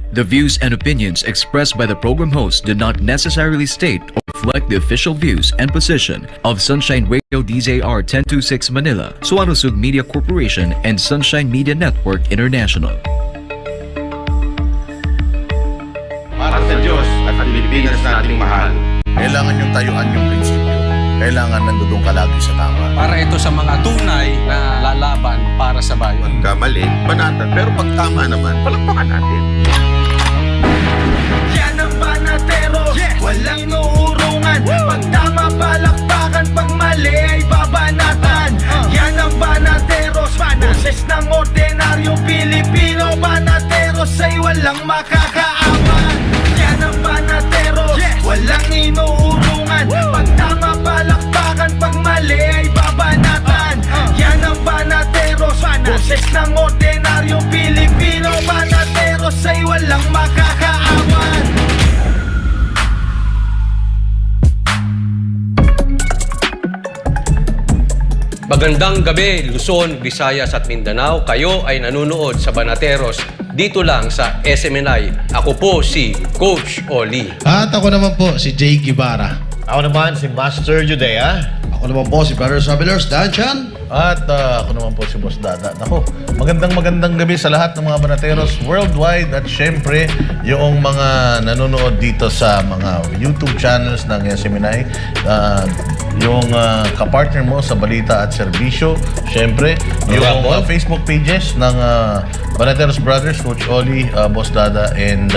The views and opinions expressed by the program host do not necessarily state or reflect the official views and position of Sunshine Radio DZR 1026 Manila, Suarosug Media Corporation, and Sunshine Media Network International. Para sa Diyos at ang Pilipinas nating mahal. Kailangan yung tayuan yung prinsipyo. Kailangan nandudong ka lagi sa tama. Para ito sa mga tunay na lalaban para sa bayan. Pagkamali, banatan. Pero pag tama naman, palakpakan natin. Yan ang banatero, walang nuurungan. Pag tama, palakpakan. Pag mali ay babanatan. Yan ang banateros, boses ng ordinaryong Pilipino. Banateros ay walang makakaawan. Yan ang banateros, walang inuurungan. Pag tama, palakpakan. Pag mali ay babanatan. Yan ang banateros, boses ng ordinaryong Pilipino. Banateros ay walang makakaawan. Magandang gabi, Luzon, Visayas at Mindanao. Kayo ay nanonood sa Banateros dito lang sa SMNI. Ako po si Coach Oli. At ako naman po si Jay Guevara. Ako naman si Master Judea. Ako naman po si Brother Sabilers Danchan. At ako naman po si Boss Dada. Nako, magandang gabi sa lahat ng mga banateros worldwide at syempre yung mga nanonood dito sa mga YouTube channels ng SMNI. Yung kapartner mo sa balita at serbisyo, syempre yung Facebook pages ng Banateros Brothers, Coach Oli, Boss Dada, and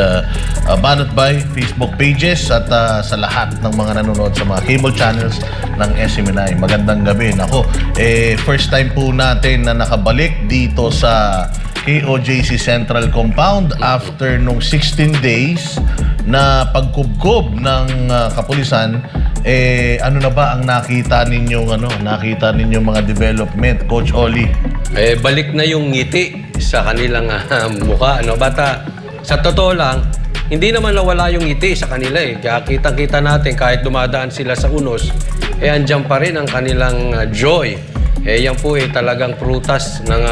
Banat Bay Facebook pages at sa lahat ng mga nanonood sa mga cable channels ng SMNI. Magandang gabi. Nako, first time po natin na nakabalik dito sa KOJC Central Compound after nung 16 days na pagkubkob ng kapulisan. Ano na ba ang nakita ninyong mga development, Coach Oli? Balik na yung ngiti sa kanilang mukha. Bata, sa totoo lang, hindi naman nawala yung ngiti sa kanila Kaya kitang-kita natin kahit dumadaan sila sa unos, andyan pa rin ang kanilang joy. Yan po talagang prutas ng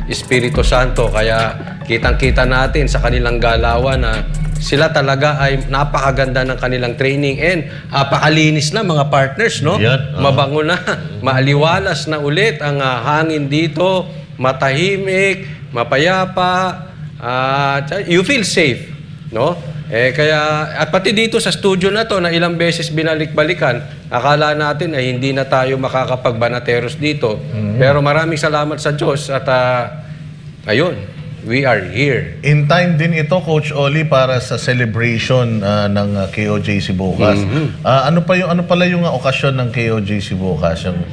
Espiritu Santo. Kaya kitang-kita natin sa kanilang galawan na sila talaga ay napakaganda ng kanilang training and napakalinis na mga partners, no? Mabango na, maaliwalas na ulit ang hangin dito, matahimik, mapayapa, you feel safe, no? Kaya, at pati dito sa studio na to na ilang beses binalik-balikan, akala natin ay hindi na tayo makakapagbanateros dito. Pero maraming salamat sa Diyos at ayun, we are here. In time din ito, Coach Oli, para sa celebration ng KOJC bukas. Ano pala yung okasyon ng KOJC bukas? Yung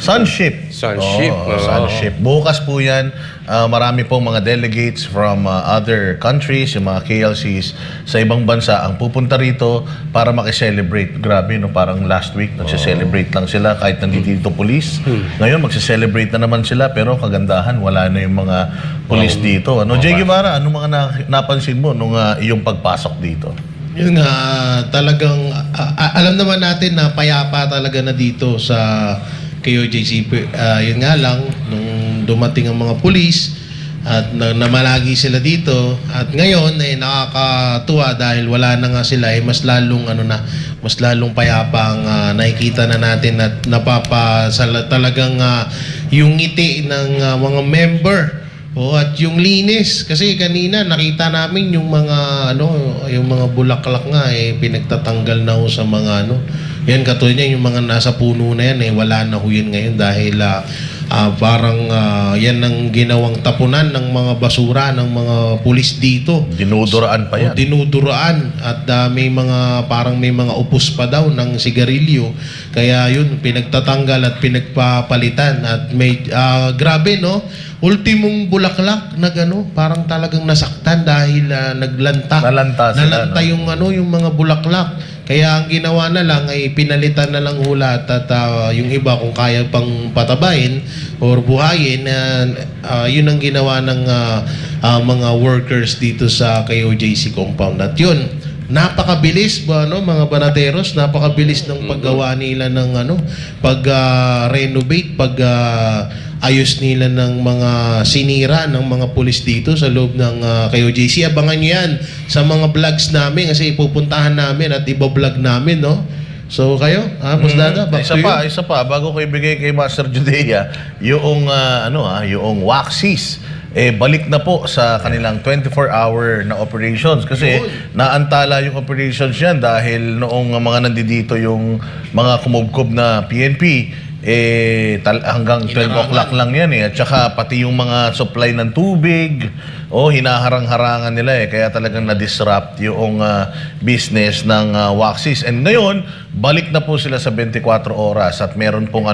Sunship. Sunship. Sunship. Bukas po yan. Marami pong mga delegates from other countries, yung mga KLCs sa ibang bansa ang pupunta rito para makiselebrate. Grabe, no? Parang last week, nagsiselebrate lang sila kahit nandito police. Ngayon, magsiselebrate na naman sila pero kagandahan, wala na yung mga police dito. Jay Guevara, ano mga napansin mo nung iyong pagpasok dito? Yun nga, talagang alam naman natin na payapa talaga na dito sa KOJC. Yun nga lang, nung dumating ang mga pulis at namalagi sila dito at ngayon ay nakakatuwa dahil wala na nga sila mas lalong payapa ang nakikita na natin at talagang yung ngiti ng mga member at yung linis kasi kanina nakita namin yung mga bulaklak nga pinagtatanggal na sa mga yan katulad niya yung mga nasa puno na yan wala na yun ngayon dahil parang yan ang ginawang tapunan ng mga basura ng mga pulis dito. Dinuduraan pa yan. Dinuduraan at may mga upos pa daw ng sigarilyo. Kaya yun, pinagtatanggal at pinagpapalitan. At may, grabe no, ultimong bulaklak na parang talagang nasaktan dahil naglanta. Nalanta yung mga bulaklak. Kaya ang ginawa na lang ay pinalitan na lang hulat at yung iba kung kaya pang patabayin or buhayin, yun ang ginawa ng mga workers dito sa KOJC compound. At yun, napakabilis mga banateros, napakabilis ng paggawa nila ng pag-renovate, ayos nila ng mga sinira ng mga pulis dito sa loob ng KOJC. Abangan nyo yan sa mga vlogs namin kasi ipupuntahan namin at ibablog namin, no? So kayo, Boss Dada, back to you. Isa pa, bago ko ibigay kay Master Judea, yung yung Waxies, balik na po sa kanilang 24-hour na operations kasi naantala yung operations yan dahil noong mga nandito yung mga kumubkob na PNP, hanggang 12 o'clock lang yan at saka pati yung mga supply ng tubig, hinaharang-harangan nila kaya talagang na-disrupt yung business ng Waxies. And ngayon, balik na po sila sa 24 oras at meron pong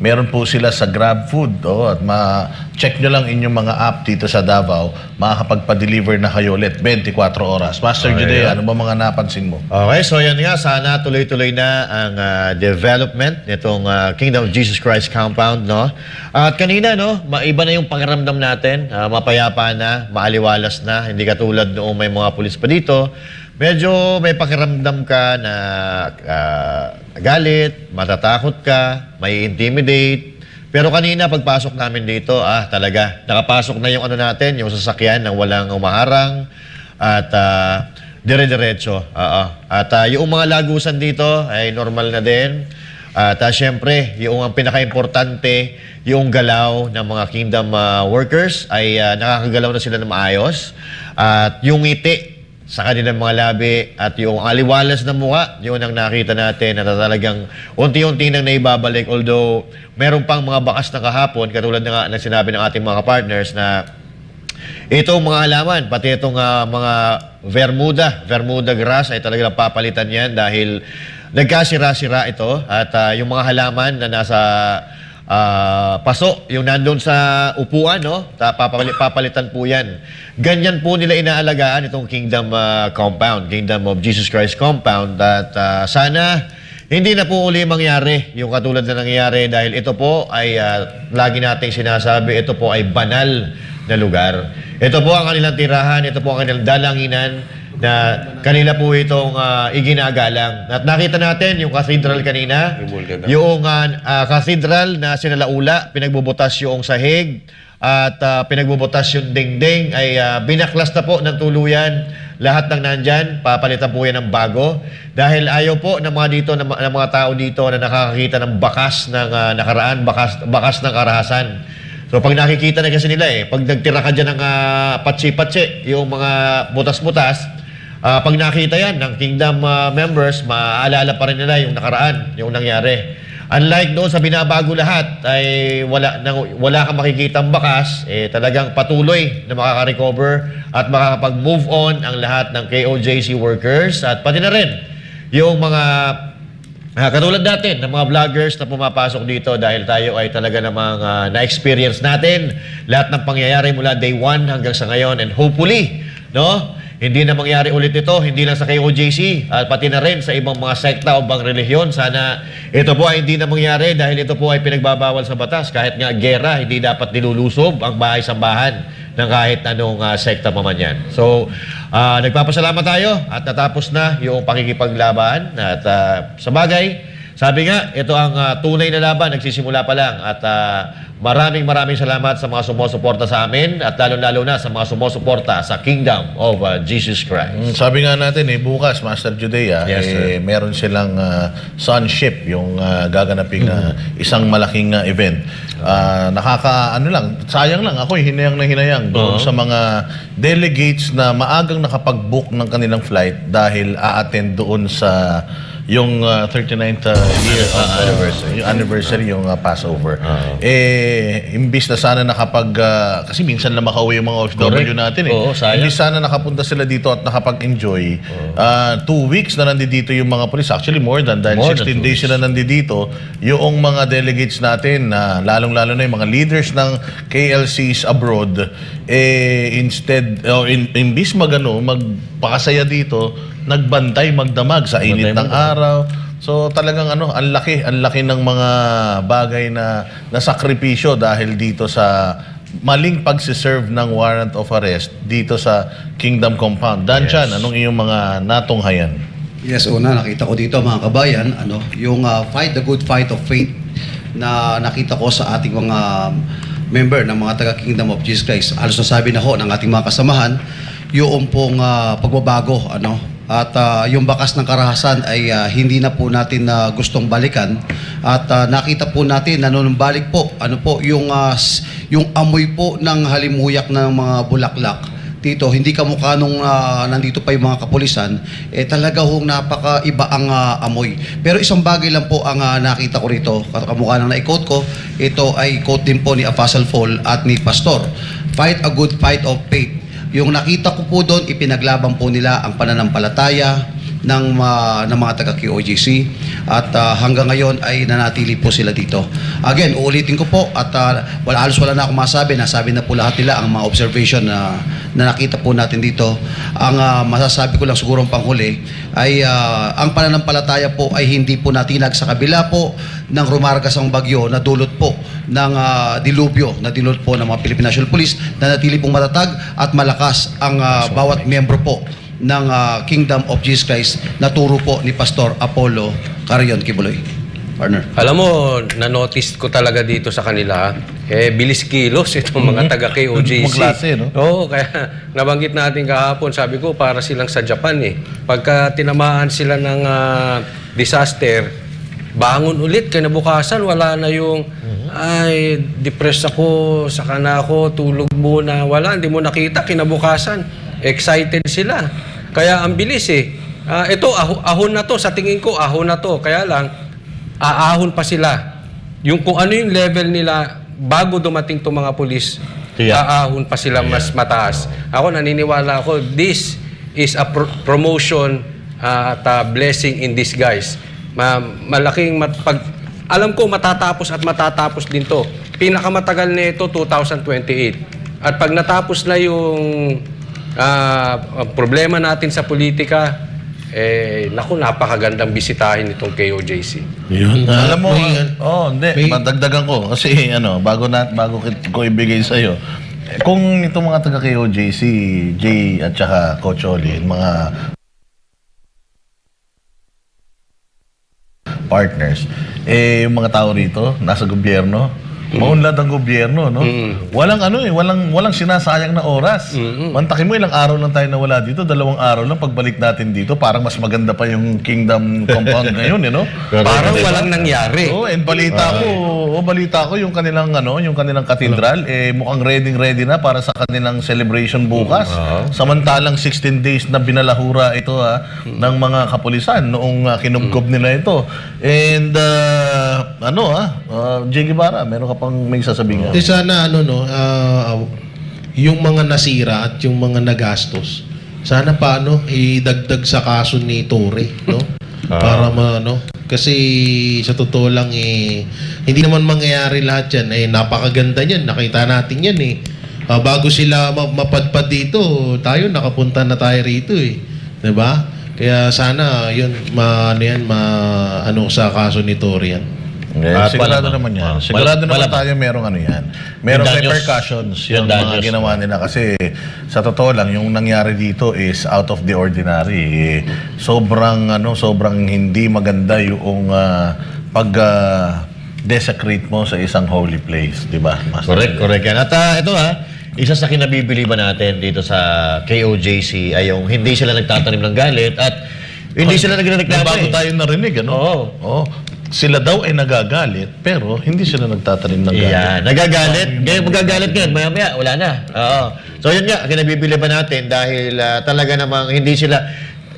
meron po sila sa GrabFood at ma-check nyo lang inyong mga app dito sa Davao, makakapagpa-deliver na kayo ulit 24 oras. Master Judea, ano ba mga napansin mo? Okay, so yan nga, sana tuloy-tuloy na ang development nitong Kingdom of Jesus Christ compound, no? At kanina, no, maiba na yung pakiramdam natin, mapayapa na, maaliwalas na, hindi katulad noong may mga pulis pa dito. Medyo may pakiramdam ka na galit, matatakot ka, may intimidate. Pero kanina pagpasok namin dito, talaga, nakapasok na yung natin, yung sasakyan ng walang umaharang at dire-diretso. At yung mga lagusan dito ay normal na din. At syempre, yung ang pinaka-importante, yung galaw ng mga Kingdom workers ay nakakagalaw na sila ng maayos. At yung ngiti sa kanilang mga labi at yung aliwalas ng mukha, yun ang nakita natin na talagang unti-unti nang naibabalik. Although, meron pang mga bakas na kahapon, katulad na nga sinabi ng ating mga partners na itong mga halaman, pati itong mga Bermuda grass ay talagang papalitan yan dahil nagkasira-sira ito at yung mga halaman na nasa paso, yung nandun sa upuan, no? Papalitan po yan. Ganyan po nila inaalagaan itong Kingdom compound, Kingdom of Jesus Christ compound at sana hindi na po uli mangyari yung katulad na nangyayari dahil ito po ay lagi nating sinasabi, ito po ay banal na lugar. Ito po ang kanilang tirahan, ito po ang kanilang dalanginan na kanila po itong iginagalang. At nakita natin yung cathedral kanina, yung cathedral na sinalaula, pinagbubutas yung sahig at pinagbubutas yung dingding ay binaklas na po ng tuluyan lahat ng nandyan, papalitan po yan ng bago dahil ayaw po ng mga dito ng mga tao dito na nakakakita ng bakas ng nakaraan, bakas ng karahasan. So pag nakikita na kasi nila pag nagtira ka dyan ng patsi-patsi, yung mga butas-butas, pag nakita yan ng Kingdom members, maaalala pa rin nila yung nakaraan, yung nangyari. Unlike doon sa binabago lahat, ay wala kang makikitang bakas, talagang patuloy na makaka-recover at makakapag-move on ang lahat ng KOJC workers at pati na rin yung mga katulad natin ng mga vloggers na pumapasok dito dahil tayo ay talaga namang na-experience natin lahat ng pangyayari mula day 1 hanggang sa ngayon and hopefully, no? Hindi na mangyari ulit ito, hindi lang sa KOJC, at pati na rin sa ibang mga sekta o bang relihiyon. Sana ito po ay hindi na mangyari dahil ito po ay pinagbabawal sa batas. Kahit nga gera, hindi dapat nilulusob ang bahay-sambahan ng kahit anong sekta pa man yan. So, nagpapasalamat tayo at natapos na yung pakikipaglaban. At sa bagay, sabi nga, ito ang tunay na laban, nagsisimula pa lang. At maraming salamat sa mga sumusuporta sa amin at lalo-lalo na sa mga sumusuporta sa Kingdom of Jesus Christ. Sabi nga natin bukas, Master Judea, Yes, meron silang sonship, yung gaganaping isang malaking event. Sayang lang, ako hinayang na hinayang doon sa mga delegates na maagang nakapag-book ng kanilang flight dahil a-attend doon sa yung 39th year anniversary, yung Passover. Imbis na sana kasi minsan na makauwi yung mga OFW natin imbis sana nakapunta sila dito at nakapag-enjoy. 2 weeks na nandito yung mga police, actually more than 16 days sila nandito. Yung mga delegates natin na lalong-lalo na yung mga leaders ng KLCs abroad, imbis magpakasaya dito, nagbantay magdamag sa init ng araw. So talagang ang laki ng mga bagay na nasakripisyo dahil dito sa maling pagsiserve ng warrant of arrest dito sa Kingdom Compound. Danchan, anong iyong mga natunghayan? Yes, una nakita ko dito mga kabayan, yung fight the good fight of faith. na nakita ko sa ating mga member ng mga taga Kingdom of Jesus Christ. Halos nasabi na ho ng ating mga kasamahan yung pong pagbabago, ano, at yung bakas ng karahasan ay hindi na po natin gustong balikan, at nakita po natin nanunumbalik po ano po yung amoy po ng halimuyak ng mga bulaklak dito. Hindi kamukha nung nandito pa yung mga kapulisan, talaga hong napakaiba ang amoy. Pero isang bagay lang po ang nakita ko rito, kamukha nang na-quote ko, ito ay quote din po ni Apostle Paul at ni Pastor. Fight a good fight of faith. Yung nakita ko po doon, ipinaglaban po nila ang pananampalataya ng mga taga-KOJC, at hanggang ngayon ay nanatili po sila dito. Again, uulitin ko po, at halos wala na akong masabi. Nasabi na po lahat nila ang mga observation na nakita po natin dito. Ang masasabi ko lang siguro ang panghuli ay ang pananampalataya po ay hindi po natinag sa kabila po ng rumargas ang bagyo na dulot po ng dilubyo, na dulot po ng mga Philippine National Police, na natili pong matatag at malakas ang bawat miyembro po ng Kingdom of Jesus Christ na turo po ni Pastor Apollo Carion Kibuloy. Partner. Alam mo, na-notice ko talaga dito sa kanila, bilis kilos itong mga taga-KOJC. Magklase, no? Oo, kaya nabanggit natin kahapon, sabi ko, para silang sa Japan eh. Pagka tinamaan sila ng disaster, bangon ulit, kinabukasan, wala na yung, ay, depressed ako, saka na ako, tulog muna, wala, hindi mo nakita, kinabukasan, excited sila. Kaya ang bilis eh. Ito, ahon na to, sa tingin ko, ahon na to. Kaya lang, aahon pa sila. Yung kung ano yung level nila bago dumating itong mga pulis, aahon pa sila mas mataas. Ako naniniwala ako, this is a promotion at a blessing in disguise. Malaking alam ko matatapos at matatapos din to. Pinakamatagal nito 2028. At pag natapos na yung problema natin sa politika, naku, napakagandang bisitahin itong KOJC. Yun. Alam mo, hindi, madagdagan ko kasi bago ko ibigay sa iyo. Kung itong mga taga KOJC, Jay at saka Coach Oli, mga partners, yung mga tao rito nasa gobyerno, maunlad ang gobyerno, no? Walang walang sinasayang na oras. Mantakin mo, ilang araw lang tayo nawala dito, 2 araw lang, pagbalik natin dito, parang mas maganda pa yung Kingdom compound ngayon, Parang walang nangyari. And balita ko yung kanilang yung kanilang katedral mukhang ready na para sa kanilang celebration bukas. Samantalang 16 days na binalahura ito ng mga kapulisan noong kinubkob nila ito. And Jay Guevara, meron ka pang may sasabihin? Sana yung mga nasira at yung mga nagastos, sana pa idagdag sa kaso ni Torre, no? Para kasi sa totoo lang hindi naman mangyayari lahat yan. Napakaganda niyan, nakita natin yan bago sila mapadpad dito, tayo nakapunta na tayo rito 'di ba? Kaya sana yun sa kaso ni Torre yan. Sigurado naman yan. Sigurado naman tayo merong yan. Merong repercussions yung mga ginawa nila. Kasi sa totoo lang, yung nangyari dito is out of the ordinary. Sobrang hindi maganda yung pag-desecrate mo sa isang holy place. Diba? Correct yan. At ito isa sa kinabibiliban natin dito sa KOJC ay yung hindi sila nagtatanim ng galit at hindi sila nagreklamo. Bago tayo narinig, Oo. Sila daw ay nagagalit, pero hindi sila nagtatanim ng galit. Yeah, nagagalit. Ngayon, magagalit ngayon. Maya-maya, wala na. Oo. So, yun nga, kinabibili ba natin dahil talaga namang hindi sila...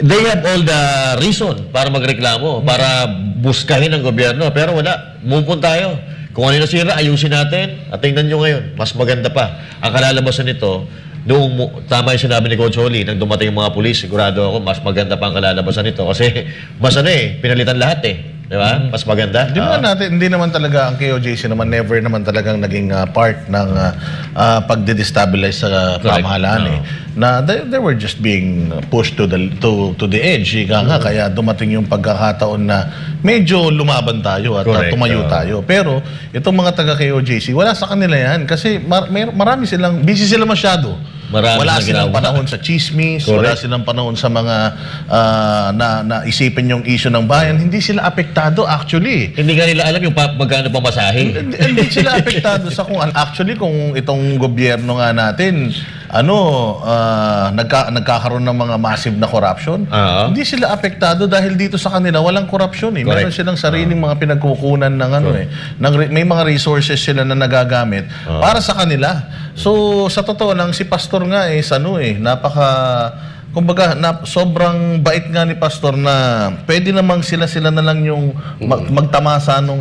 They have all the reason para magreklamo, para buskahin ang gobyerno. Pero wala. Move on tayo. Kung ano nasira, ayusin natin. At tingnan nyo ngayon, mas maganda pa. Ang kalalabasan nito, noong tama yung sinabi ni Coach Oli, nang dumating yung mga pulis, sigurado ako, mas maganda pa ang kalalabasan nito. Kasi, mas pinalitan lahat Di ba? Mas maganda. Hindi naman talaga ang KOJC naman never naman talagang naging part ng pagde-destabilize sa pamahalaan Na they were just being pushed to the edge. Kaya dumating yung pagkakataon na medyo lumaban tayo at tumayo tayo. Pero itong mga taga KOJC, wala sa kanila yan kasi marami silang busy sila masyado Marami wala silang silang ginagawa. panahon sa chismis, wala Correct. silang panahon sa mga na isipin yung issue ng bayan. Hindi sila apektado actually. Hindi nga nila alam yung magkano pamasahe. Hindi sila apektado sa kung actually kung itong gobyerno nga natin nagkakaroon ng mga massive na corruption. Hindi sila apektado dahil dito sa kanila walang corruption eh. Meron Correct. silang sariling mga pinagkukunan ng may mga resources sila na nagagamit para sa kanila. So sa totoo lang si pastor nga kumbaga sobrang bait nga ni pastor na pwede namang sila na lang yung magtamasa nung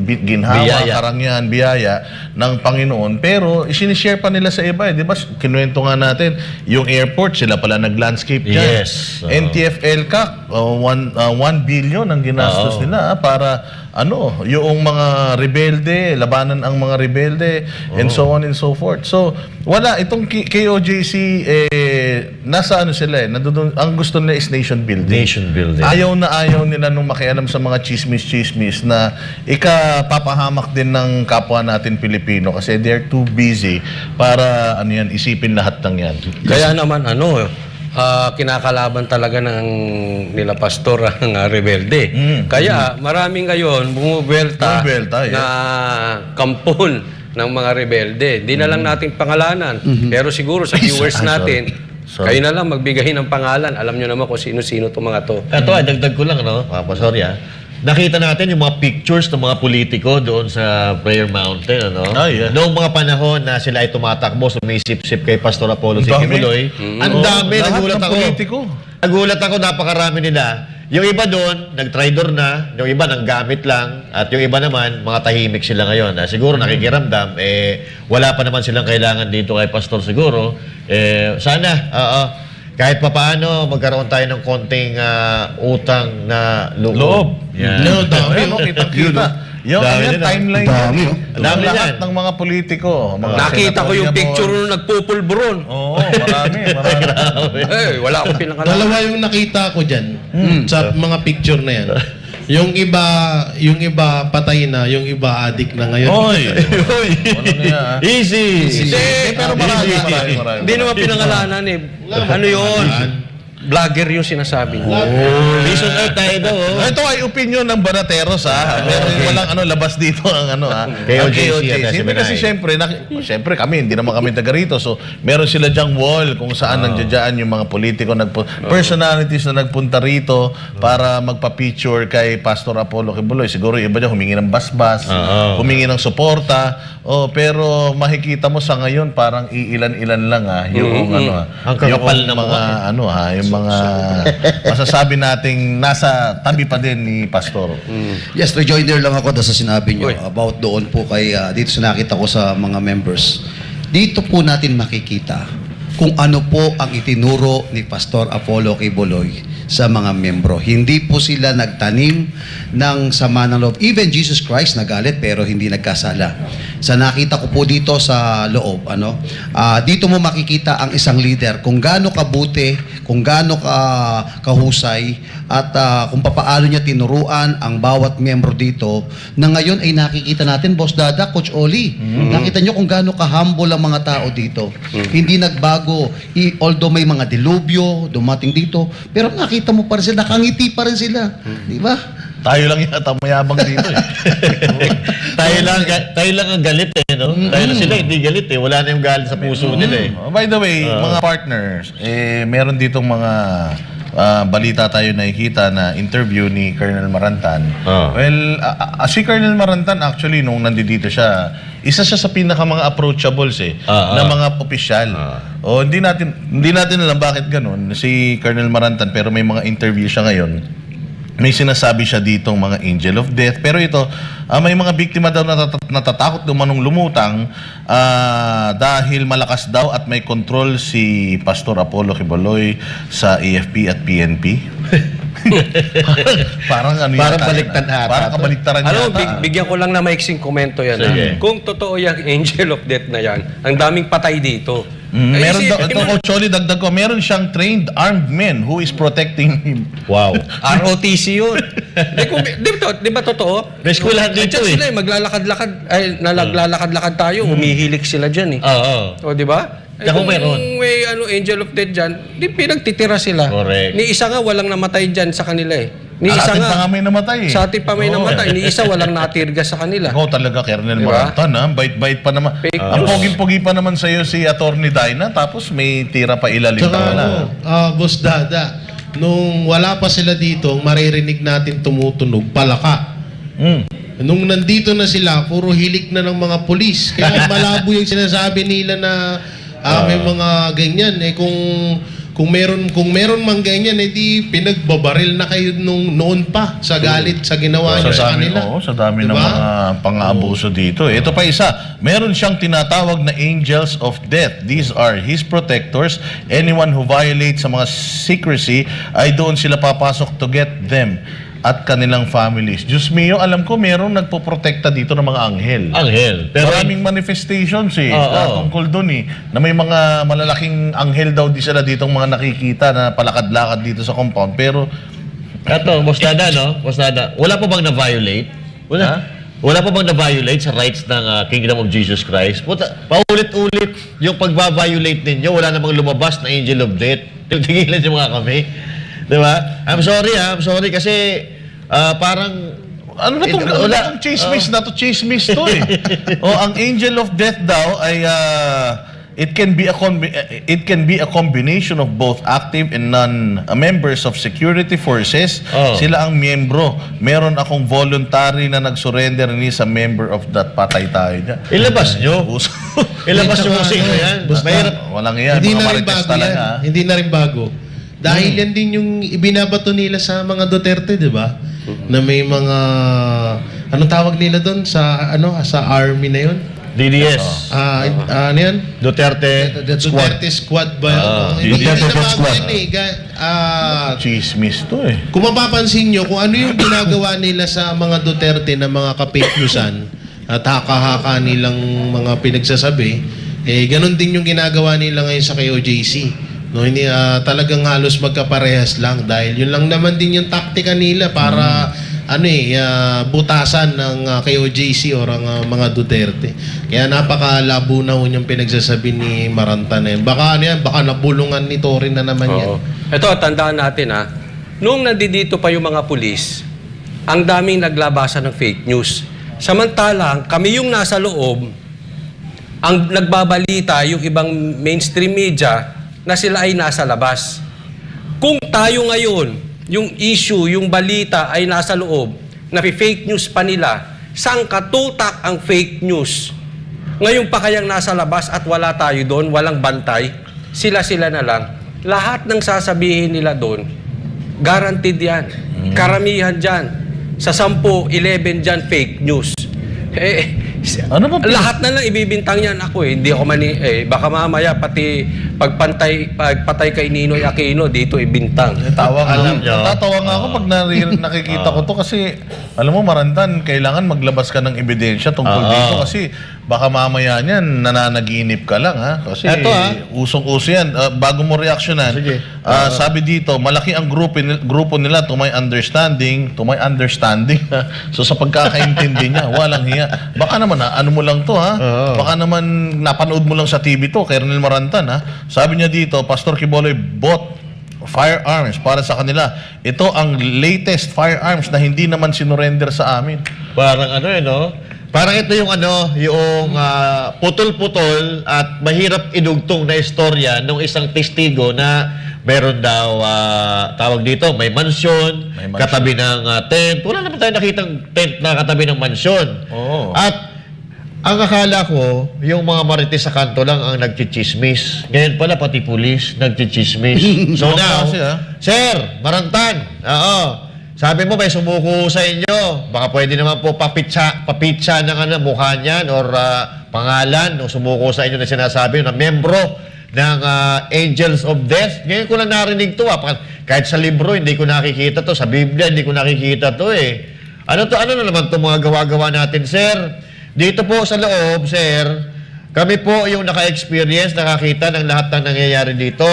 ginhawa, Biyaya. karangyaan, biyaya ng Panginoon. Pero isinishare pa nila sa iba, di ba? Kinuwento nga natin, yung airport sila pala nag-landscape dyan. Yes. NTFL CAC, 1 billion ang ginastos nila para yung mga rebelde, labanan ang mga rebelde, and so on and so forth. So, wala. Itong KOJC, nasa sila ang gusto nila is nation building. Nation building. Ayaw nila nung makialam sa mga chismis na ikapapahamak din ng kapwa natin Pilipino kasi they're too busy para isipin lahat ng yan. Kaya naman kinakalaban talaga ng nila pastor ang rebelde. Kaya maraming ngayon bumubelta yeah. na kampon ng mga rebelde. Di na lang natin pangalanan. Pero siguro sa viewers natin, kayo na lang magbigay ng pangalan. Alam nyo naman kung sino-sino itong mga to. Ito, dagdag ko lang, Pastor, nakita natin yung mga pictures ng mga politiko doon sa Prayer Mountain, Yeah. Noong mga panahon na sila ay tumatakbo, sumisip-sip kay Pastor Apollo Sikimuloy. Ang dami, Lahat nagulat ng ako. politiko. Nagulat ako, napakarami nila. Yung iba doon, nag-tridor na. Yung iba, nanggamit lang. At yung iba naman, mga tahimik sila ngayon. Siguro nakikiramdam, wala pa naman silang kailangan dito kay Pastor siguro. Sana, kahit papaano, magkaroon tayo ng konting utang na loob. Yan. Dami, kitang-kita. Yung Dami nila. timeline Dami, Dami lahat yan. ng mga politiko. Mga Nakita ko yung senatorial picture boards. nung nagpupulburon. Oo, marami. Wala akong pinakalaban. Dalawa yung nakita ko dyan sa mga picture na yan. Yung iba patay na, yung iba adik na ngayon. Oy! Walang nga. Easy! Pero marami. Hindi naman pinangalanan Ano yun? Vlogger yung sinasabi niya. Peace on earth tayo daw. Ito ay opinion ng Banateros Pero walang labas dito ang KOJC at Hindi kasi syempre kami, hindi naman kami taga rito. So meron sila dyang wall kung saan nandiyan yung mga politiko, personalities na nagpunta rito para magpa-picture kay Pastor Apollo Kibuloy. Siguro yung iba dyan humingi ng basbas, humingi ng suporta. Pero makikita mo sa ngayon parang iilan-ilan lang yung Ang kakapal na mga yung mga masasabi nating nasa tabi pa din ni Pastor. Yes, rejoinder lang ako sa sinabi nyo about doon po kay dito sa nakita ko sa mga members. Dito po natin makikita kung ano po ang itinuro ni Pastor Apollo Kibuloy sa mga membro. Hindi po sila nagtanim ng sama ng loob. Even Jesus Christ nagalit pero hindi nagkasala. Sa nakita ko po dito sa loob, dito mo makikita ang isang leader kung gaano kabuti, kung gaano kahusay at kung papaano niya tinuruan ang bawat miyembro dito na ngayon ay nakikita natin, Boss Dada, Coach Oli. Nakita niyo kung gaano ka-humble ang mga tao dito. Hindi nagbago. Although may mga dilubyo dumating dito, pero nakita mo pa rin sila, nakangiti pa rin sila. Di ba? Tayo lang yata mayabang dito tayo lang ang galit Dahil sila hindi galit Wala na yung galit sa puso nila By the way, mga partners, meron ditong mga balita tayo nakikita na interview ni Colonel Marantan. Well, si Colonel Marantan actually nung nandito siya, isa siya sa pinaka mga approachables na mga opisyal. Hindi natin alam bakit ganun si Colonel Marantan pero may mga interview siya ngayon. May sinasabi siya ditong mga angel of death. Pero ito, may mga biktima daw natatakot dumanong lumutang dahil malakas daw at may control si Pastor Apollo Kibuloy sa AFP at PNP. parang baliktad ata. Parang kabaliktaran yata. Bigyan ko lang na maiksing komento yan. Sige. Kung totoo yung angel of death na yan, ang daming patay dito. Meron daw, ito Coach Oli, dagdag ko, meron siyang trained armed men who is protecting him. Wow. ROTC yun. Di ba totoo? May skulahan dito Sila maglalakad-lakad, naglalakad-lakad tayo, humihilik sila dyan Oo. O di ba? Tsaka kung meron. Kung may angel of death dyan, di pinagtitira sila. Correct. Ni isa nga walang namatay dyan sa kanila eh. Ni Sa isa atin pa nga may namatay eh. Sa atin pa may namatay. Ni isa walang natirga sa kanila. Ako talaga, Colonel Diba? Marantan, ha? Bait-bait pa naman. Fake Ang news. pogi-pogi pa naman sa'yo si Attorney Dinah, tapos may tira pa ilalim Tsaka pa wala. Boss Dada, nung wala pa sila dito, maririnig natin tumutunog palaka. Nung nandito na sila, puro hilik na ng mga pulis. Kaya malabo yung sinasabi nila na may mga ganyan. Eh kung meron mang ganyan, di pinagbabaril na kayo noon pa sa galit sa ginawa niyo sa kanila. Sa dami ng Diba? mga pang-aabuso dito. Ito pa isa, meron siyang tinatawag na angels of death. These are his protectors. Anyone who violates sa mga secrecy ay doon sila papasok to get them at kanilang families. Diyos mio, alam ko merong nagpoprotekta dito ng mga anghel. Anghel. Pero Maraming manifestations eh, Oo. tungkol doon eh, na may mga malalaking anghel daw di sila ditong mga nakikita na palakad-lakad dito sa compound. Pero, Eto, Boss Dada, no? Boss Dada, wala pa bang na-violate? Wala. Wala pa bang na-violate sa rights ng Kingdom of Jesus Christ? Paulit-ulit yung pagba-violate ninyo, wala namang lumabas na angel of death. Tigilan nyo mga kami. Diba? I'm sorry kasi parang ano na itong chismis na to? Chismis to eh. Ang angel of death daw ay it can be a combination of both active and non-members of security forces. Sila ang miyembro. Meron akong voluntary na nag-surrender ni sa member of that, patay tayo dyan. ilabas nyo. Ilabas nyo kung sino yan. Basta, Mahirap. Walang yan. Hindi Mga na rin marites bago talaga. yan. Hindi na rin bago. Dahil yan din yung ibinabato nila sa mga Duterte, di ba? Na may mga anong tawag nila doon sa sa army na yun? DDS. Ano yan? Duterte. Duterte Squad ba? Hindi Duterte na bago Squad. yan eh. Chismis to eh. Kung mapapansin nyo, kung ano yung ginagawa nila sa mga Duterte na mga ka-fake newsan at haka-haka nilang mga pinagsasabi, ganun din yung ginagawa nila ngayon sa KOJC. No, hindi talagang halos magkaparehas lang dahil yun lang naman din yung taktika nila para butasan ng KOJC o ang mga Duterte. Kaya napakalabo na yung pinagsasabi ni Maranta na yun. Baka baka nabulungan ni Torin na naman yan. Ito, tandaan natin noong nandito pa yung mga pulis, ang daming naglabasan ng fake news. Samantalang kami yung nasa loob, ang nagbabalita yung ibang mainstream media na sila ay nasa labas. Kung tayo ngayon, yung issue, yung balita ay nasa loob, na fake news pa nila, saan katutak ang fake news? Ngayon pa kayang nasa labas at wala tayo doon, walang bantay, sila-sila na lang. Lahat ng sasabihin nila doon, guaranteed yan. Karamihan dyan. Sa 10, 11 dyan, fake news. Ano ba? Lahat na lang ibibintang yan ako eh. Hindi ako baka mamaya pati pagpatay kay Ninoy Aquino dito ibintang. Tatawa nga ako pag nakikita ko to kasi alam mo Marantan, kailangan maglabas ka ng ebidensya tungkol dito kasi baka mamaya niyan nananaginip ka lang ha. Kasi usong-uso yan. Bago mo reaksyonan, sabi dito, malaki ang grupo nila to my understanding. So sa pagkakaintindi niya, walang hiya. Baka naman ano mo lang to ha. Baka naman napanood mo lang sa TV to, Colonel Marantan ha. Sabi niya dito, Pastor Quiboloy bought firearms para sa kanila. Ito ang latest firearms na hindi naman sinurrender sa amin. Parang no? Parang ito yung yung putol-putol at mahirap idugtong na istorya ng isang testigo na meron daw tawag dito, may mansyon, katabi ng tent. Wala naman tayo nakitang tent na katabi ng mansyon. At ang akala ko, yung mga marites sa kanto lang ang nagchichismis. Ngayon pala, pati pulis, nagchichismis. So now, Sir, Marantan, sabi mo may sumuko sa inyo. Baka pwede naman po papitsa ng mukha niyan or pangalan o sumuko sa inyo na sinasabi na membro ng Angels of Death. Ngayon ko lang narinig to. Kahit sa libro, hindi ko nakikita to. Sa Biblia, hindi ko nakikita to eh. Ano na naman to mga gawa-gawa natin, sir? Dito po sa loob, sir, kami po yung naka-experience, nakakita ng lahat ng nangyayari dito.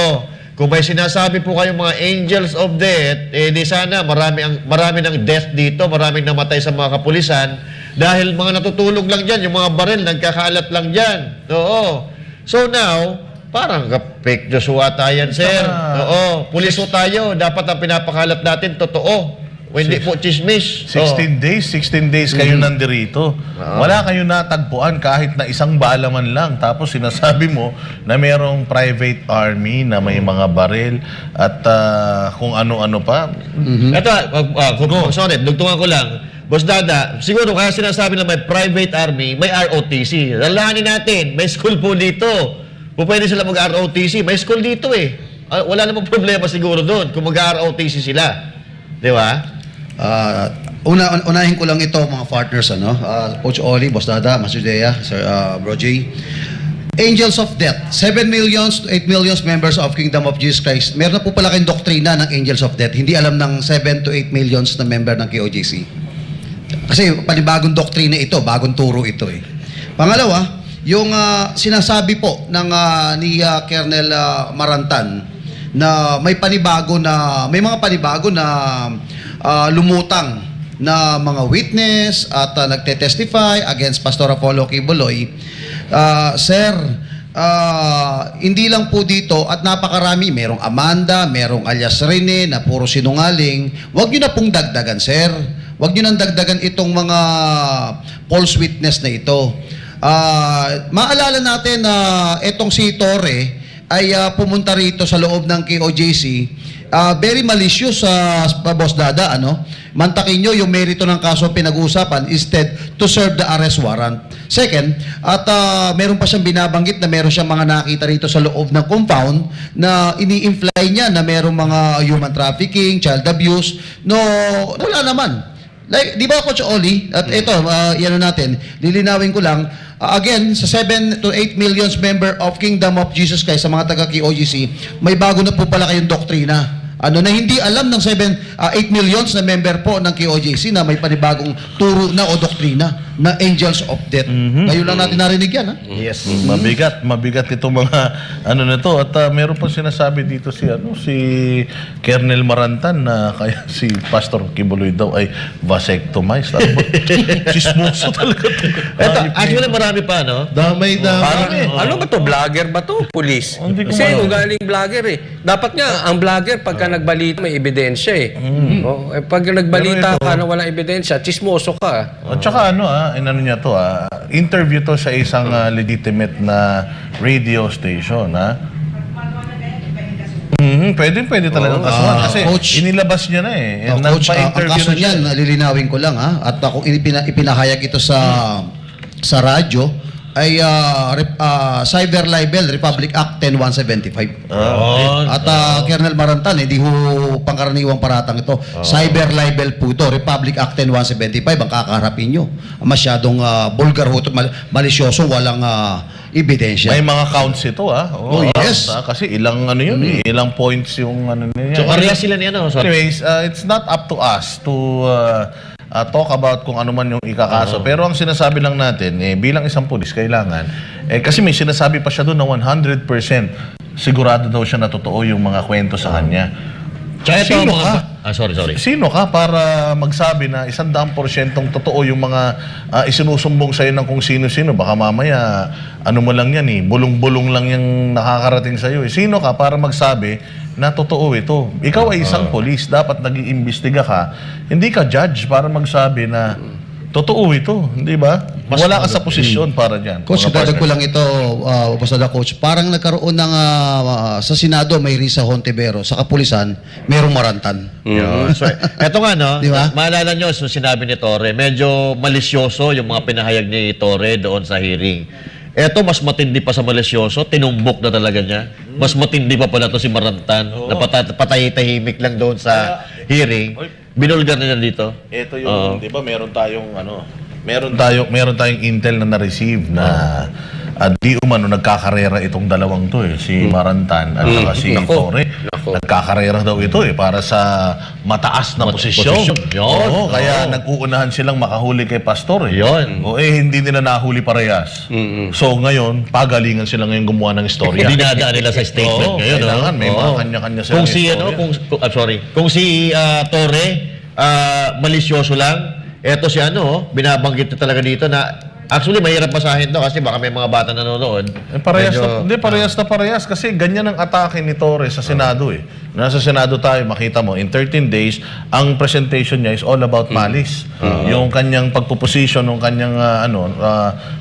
Kung may sinasabi po kayong mga angels of death, di sana marami ng death dito, maraming namatay sa mga kapulisan dahil mga natutulog lang dyan, yung mga baril nagkakalat lang dyan. Oo. So now, Parang fake news ata yan, sir. Oo, pulis ho tayo. Dapat ang pinapakalat natin, totoo. Hindi po chismis. 16 days kayo nandirito. Wala kayo natagpuan kahit na isang bala man lang. Tapos sinasabi mo na mayroong private army na may mga baril at kung ano-ano pa. Ito, sorry, dugtungan ko lang. Boss Dada, siguro kaya sinasabi na may private army, may ROTC. Lalahanin natin, may school po dito. Pwede sila mag-ROTC. May school dito eh. Wala namang problema siguro doon kung mag-ROTC sila. Di ba? Unahin ko lang ito mga partners, Coach Oli, Boss Dada, Mas Judea, Sir Bro J. Angels of Death, 7 millions to 8 millions members of Kingdom of Jesus Christ. Meron na po pala kayong doktrina ng Angels of Death. Hindi alam ng 7 to 8 millions na member ng KOJC. Kasi panibagong doktrina ito, bagong turo ito eh. Pangalawa, yung sinasabi po ng ni Colonel Marantan na may mga panibago na lumutang na mga witness at nagte-testify against Pastor Apollo Quiboloy. Sir, hindi lang po dito at napakarami, merong Amanda, merong alias Rene na puro sinungaling. Huwag nyo na pong dagdagan, sir. Huwag nyo nang dagdagan itong mga false witness na ito. Maalala natin na itong si Torre ay pumunta rito sa loob ng KOJC. Very malicious Boss Dada, mantakin nyo yung merito ng kaso pinag-uusapan instead to serve the arrest warrant. Second, at meron pa siyang binabanggit na meron siyang mga nakita rito sa loob ng compound na ini-imply niya na merong mga human trafficking, child abuse. No, wala naman. Like, di ba Coach Oli? At ito, yan natin, lilinawin ko lang, again, sa 7 to 8 millions member of Kingdom of Jesus Christ sa mga taga-KOGC, may bago na po pala kayong doktrina. Na hindi alam ng 8 millions na member po ng KOJC na may panibagong turo na o doktrina na Angels of Death. Ngayon lang natin narinig yan, Yes. Mabigat itong mga na to. At meron pa sinasabi dito si Colonel Marantan na kaya si Pastor Quiboloy daw ay vasectomized. Chismoso talaga. Ito, actually marami pa, no? Damay. Ano ba to? Vlogger ba to? Police? Hindi ko Kasi ma- ugaling vlogger eh. Dapat nga, ang vlogger pagka nagbalita may ebidensya eh. Pag nagbalita Pero ito- ka na walang ebidensya, chismoso ka. At saka inano niya to, interview to sa isang legitimate na radio station, Pwede talagang kasuhan. Kasi Coach, inilabas niya na eh. Coach, ang Nagpa-interview kaso na siya. niyan, lilinawin ko lang at kung ipinahayag ito sa radyo, ay Cyber Libel Republic Act 10175. At Colonel Marantan, hindi ho pangkaraniwang paratang ito. Cyber Libel po ito, Republic Act 10175 ang kakaharapin nyo. Masyadong vulgar ho ito, malisyoso, walang ebidensya. May mga counts ito, Oh, yes. Kasi ilang ilang points yung niya. So, pareha sila ni Anyways, it's not up to us to talk about kung ano man yung ikakaso. Pero ang sinasabi lang natin, bilang isang pulis, kailangan, kasi may sinasabi pa siya doon na 100% sigurado daw siya na totoo yung mga kwento sa kanya. Sino ka? Sorry. Sino ka para magsabi na 100% totoo yung mga isinusumbong sa'yo ng kung sino-sino? Baka mamaya, mo lang yan bulong-bulong lang yung nakakarating sa'yo. Sino ka para magsabi na totoo ito? Ikaw ay isang polis, dapat nag-iimbestiga ka. Hindi ka judge para magsabi na totoo ito, hindi ba? Wala ka sa posisyon para dyan. Coach, Mga dadag ko partners. lang ito, basta na Coach. Parang nagkaroon ng, sa Senado, may Risa Hontivero. Sa Kapulisan, merong Marantan. Yun. So, eto nga, no? Di ba? Maalala nyo, so sinabi ni Torre, medyo malisyoso yung mga pinahayag ni Torre doon sa hearing. Eto, mas matindi pa sa malisyoso, tinumbok na talaga niya. Mas matindi pa pala to si Marantan, na patay-tahimik lang doon sa hearing. Binulgar na niya dito. Ito yung, di ba, meron tayong intel na na-receive na di umano nagkakarera itong dalawang to si Marantan at saka si Torre. Nagkakarera daw ito para sa mataas na posisyon. Yun. Oo, kaya nag-uunahan silang makahuli kay Pastor. Yun. Hindi nila nahuli parehas. So ngayon, pagalingan sila ngayon gumawa ng istorya. Dinadaan nila sa statement Oo, ngayon. kailangan, may mga kanya-kanya silang istorya. Kung si Torre, malisyoso lang, eto si binabanggit na talaga dito na Actually, mahirap basahin to kasi baka may mga bata nanonood. Parehas na parehas kasi ganyan ang atake ni Torres sa Senado eh. Nasa Senado tayo, makita mo, in 13 days, ang presentation niya is all about malice. Yung kanyang pagpuposition, nung kanyang,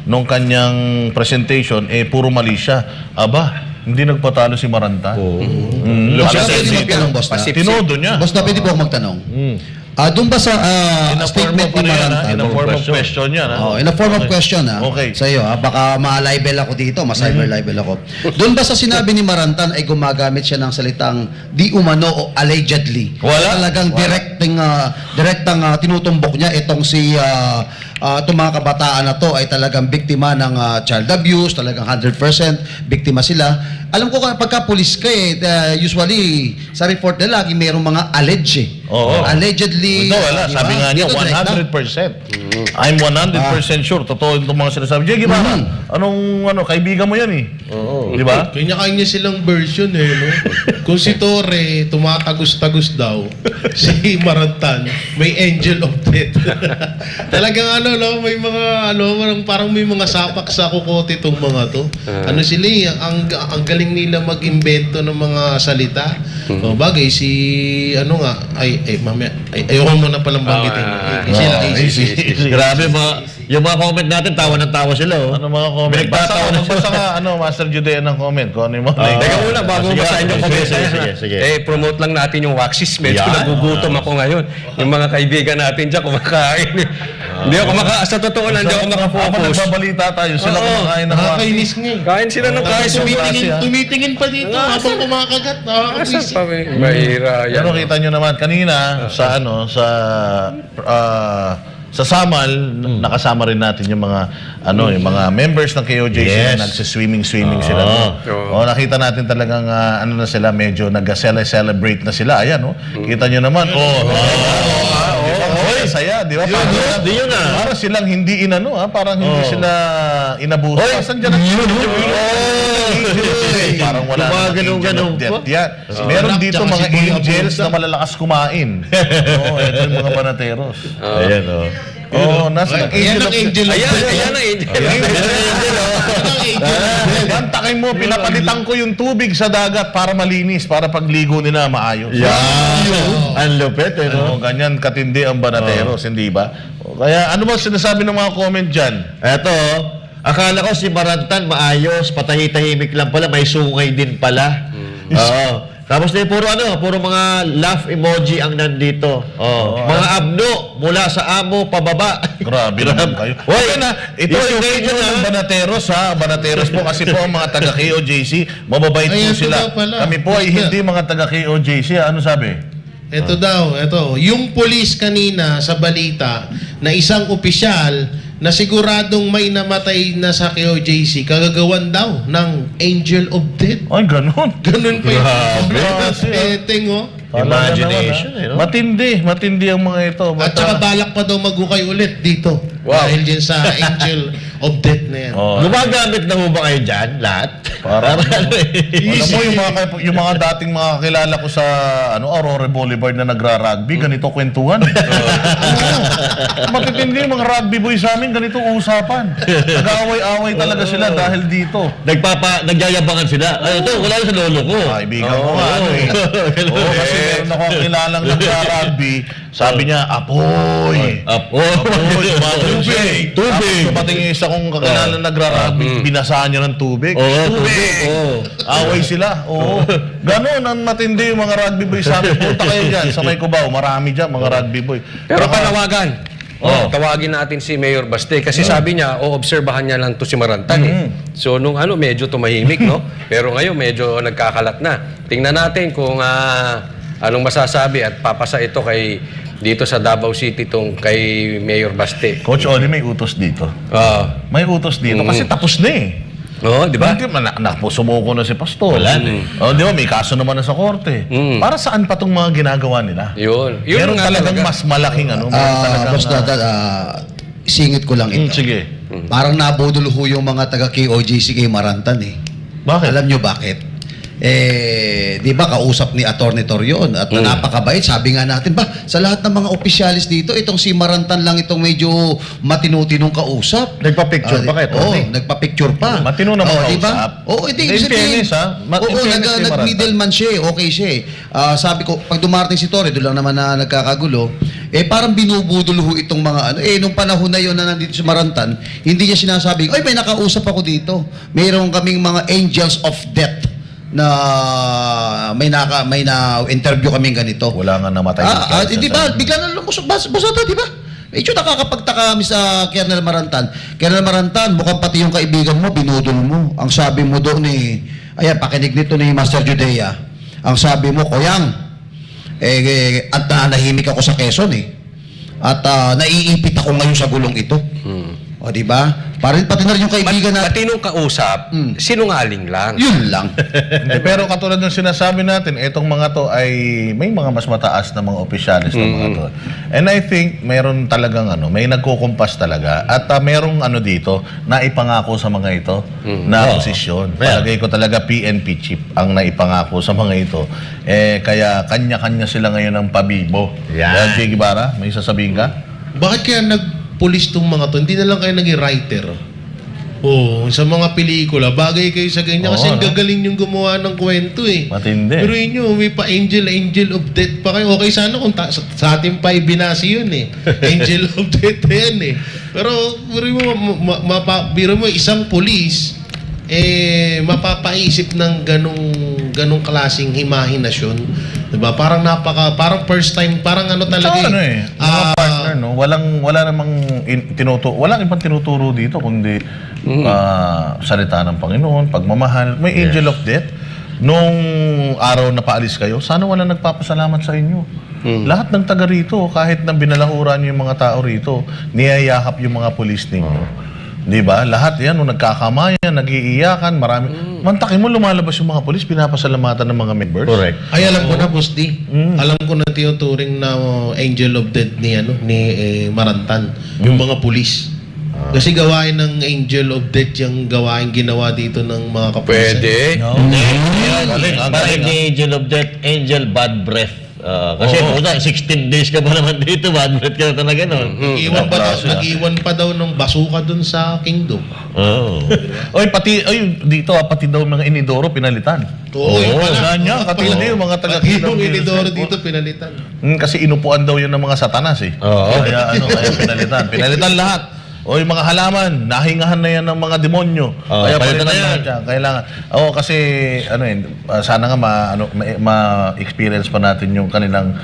nung kanyang presentation, puro mali siya. Aba, hindi nagpatalo si Maranta. Boss, pwede magtanong, boss na? Tinodo niya. Boss na, pwede po ako magtanong. Doon ba sa statement ni Maranta? In a form of question yan. In a form of question Okay. sa iyo, baka ma-libel ako dito, ma-cyber libel ako. Doon ba sa sinabi ni Marantan ay gumagamit siya ng salitang di umano o allegedly? Wala. Talagang direktang tinutumbok niya itong si itong mga kabataan na to ay talagang biktima ng child abuse, talagang 100% biktima sila. Alam ko pagka police ka usually sa report nila lagi mayroong mga alleged Oo. Allegedly. Wala. di ba? Sabi nga niya, Dito, direct na. 100%. I'm 100% sure. Totoo itong mga sinasabi. Jay, Guevara, kaibigan mo yan eh. Di ba? Kanya-kanya silang version no? Kung si Torre tumatagos-tagos daw, si Marantan may angel of death. Talagang may mga parang may mga sapak sa kukote itong mga to. Sila ang galing nila mag-imbento ng mga salita. Bagay si ayoko muna palang banggitin. Grabe, yung mga comment natin, tawa ng tawa sila. Ano mga comment? Pinagtatawa na Basta ka, Master Judea ng comment. Kung ano yung mga Teka muna, bago basahin yung comment. Sige. Promote lang natin yung Waxis. Medyo Yan. nagugutom ako ngayon. Yung mga kaibigan natin dyan kumakain. Hindi ako sa totoo lang, hindi ako Ako makafocus. nagbabalita tayo. Sila Oo. kumakain ng Nakakainis nga eh. Kain sila ng kain. Tumitingin pa dito habang kumakagat. Nakakainis. Mahira yan. Pero kita nyo naman, kanina, sa Samal, nakasama rin natin yung mga yung mga members ng KOJC Yes. na nagsiswimming sila. Oo. Nakita natin talagang na sila, medyo nag-celebrate na sila. Ayan, kita nyo naman. Saya, di ba? Para silang hindi parang hindi sila inabuso. Saan dyan parang wala Yung mga namang ganun-ganun angel of po. death yan. Meron dito Tsaka mga si Boy angels Abusa. na malalakas kumain. Ito yung mga banateros. Ayan, Nasa ang Ayan angel ang of angel of Ayan, death. ayan na, Bantakin mo, pinapalitan ko yung tubig sa dagat para malinis, para pagligo nila maayos. Ang lupit, Ganyan katindi ang banateros, hindi ba? Kaya ano ba sinasabi ng mga comment dyan? Eto, akala ko si Marantan maayos, patahi-tahimik lang pala, may sungay din pala. Oo. Tapos puro mga laugh emoji ang nandito. Mga abno mula sa amo pababa. Grabe naman kayo. Hoy, Ito yung yung sungay opinion dyan, ng Banateros Banateros po kasi po ang mga taga KOJC. Mababait po Ay, ito sila. daw pala. Kami po ay hindi mga taga KOJC. Ano sabi? Ito daw. Yung police kanina sa balita na isang opisyal na siguradong may namatay na sa KOJC, kagagawan daw ng angel of death. Ay, ganun. Ganun pa Grabe, Eteng, Imagination, Matindi ang mga ito. At saka balak pa daw magukay ulit dito. Dahil din sa angel of death na yan. Gumagamit na ho ba kayo dyan, lahat? Alam mo, yung mga dating mga kakilala ko sa Aurora Boulevard na nagra-rugby, ganito kwentuhan. Matitindi yung mga rugby boys sa amin, ganito usapan. Nag-away-away talaga sila dahil dito. Nagyayabangan sila. Ay, ito, wala sa lolo ko. Kaibigan ko nga. Kasi meron ako kilalang nagra-rugby. Sabi niya, Apoy! Apoy! Tubig! Tapos dumating yung isa kong kakilala nagra-rugby, binasaan niya ng tubig. Tubig! Away sila. Ganon ang matindi yung mga rugby boys sa amin. Punta kayo dyan sa May Cubao. Marami dyan mga rugby boy. Pero panawagan. Tawagin natin si Mayor Baste kasi sabi niya, obserbahan niya lang to si Marantan So nung medyo tumahimik, no? Pero ngayon medyo nagkakalat na. Tingnan natin kung anong masasabi at papasa ito dito sa Davao City kay Mayor Baste. Coach Oli, may utos dito. May utos dito kasi tapos na eh. Di ba? Sumuko na si Pastor. Wala di ba? May kaso naman na sa korte. Para saan pa itong mga ginagawa nila? Yun Meron nga talagang talaga. mas malaking meron talagang... Boss Dada, singit ko lang ito. Sige. Parang nabudol ho yung mga taga KOJC kay Marantan eh. Bakit? Alam nyo bakit? di ba, kausap ni Atty. Torion at napakabait. Sabi nga natin, ba, sa lahat ng mga opisyalis dito, itong si Marantan lang itong medyo matinu-tinong kausap. Nagpa-picture pa kayo, Oo, Tony? nagpa-picture pa. Matino naman Oo, di kausap. ba? Oo, hindi. In fairness, ha? In Oo, fairness kay Marantan. nag-middleman siya eh. Okay siya eh. Sabi ko, pag dumarating si Tori, doon lang naman na nagkakagulo, parang binubudol ho itong mga ano. Nung panahon na yon na nandito si Marantan, hindi niya sinasabing, ay, may nakausap ako dito. Mayroon kaming mga angels of death na may na-interview kaming ganito. Wala nga namatay. Di ba? Bigla na lumusok. Basta di ba? Medyo nakakapagtaka kami sa Colonel Marantan. Colonel Marantan, mukhang pati yung kaibigan mo, binudol mo. Ang sabi mo doon ayan, pakinig nito ni Master Judea. Ang sabi mo, Koyang, at nahimik ako sa Quezon At naiipit ako ngayon sa gulong ito. O, di ba? Pati na rin yung kaibigan na... Matinong kausap, sinungaling lang. Yun lang. Hindi, pero katulad ng sinasabi natin, itong mga to ay may mga mas mataas na mga opisyalis na mga to. And I think mayroon talagang may nagkukumpas talaga at mayroong dito na ipangako sa mga ito na posisyon. Palagay ko talaga PNP chief ang naipangako sa mga ito. Kaya kanya-kanya sila ngayon ng pabibo. Yan. Jay Guevara, may sasabihin ka? Bakit kaya nagpulis tong mga to? Hindi na lang kayo naging writer. Sa mga pelikula, bagay kayo sa ganyan kasi ang gagaling yung gumawa ng kwento Matindi. Pero inyo, may pa angel of death pa kayo. Okay sana kung sa ating pa ibinasi yun Angel of death yan Pero biro mo isang police, mapapaisip ng ganong klaseng imahinasyon. Diba? Parang first time, parang talaga mga partner, wala namang walang ibang tinuturo dito kundi salita ng Panginoon, pagmamahal. May angel of death. Nung araw na paalis kayo, sana wala nagpapasalamat sa inyo. Lahat ng taga rito, kahit na binalahuran niyo yung mga tao rito, niyayakap yung mga pulis ninyo. Di ba? Lahat yan, nung nagkakamayan, nag-iiyakan, marami. Mantakin mo, lumalabas yung mga polis, pinapasalamatan ng mga members. Correct. Ay, alam ko na, Boss D. Alam ko na tinuturing na angel of death ni Marantan. Yung mga pulis. Kasi gawain ng angel of death yung gawain ginawa dito ng mga kapulisan. Pwede. Bakit ni Angel of Death, Angel Bad Breath? Kasi 16 days ka ba naman dito, bad breath ka na talaga Nag-iwan pa daw ng basuka dun sa kingdom. Pati daw mga inidoro pinalitan. Pati yung mga taga-kingdom. Yung inidoro dito pinalitan. Kasi inupuan daw yun ng mga satanas Kaya pinalitan. Pinalitan lahat. Yung mga halaman, nahingahan na yan ng mga demonyo. Kaya palitan na yan. Kailangan. Kasi sana nga ma-experience pa natin yung kanilang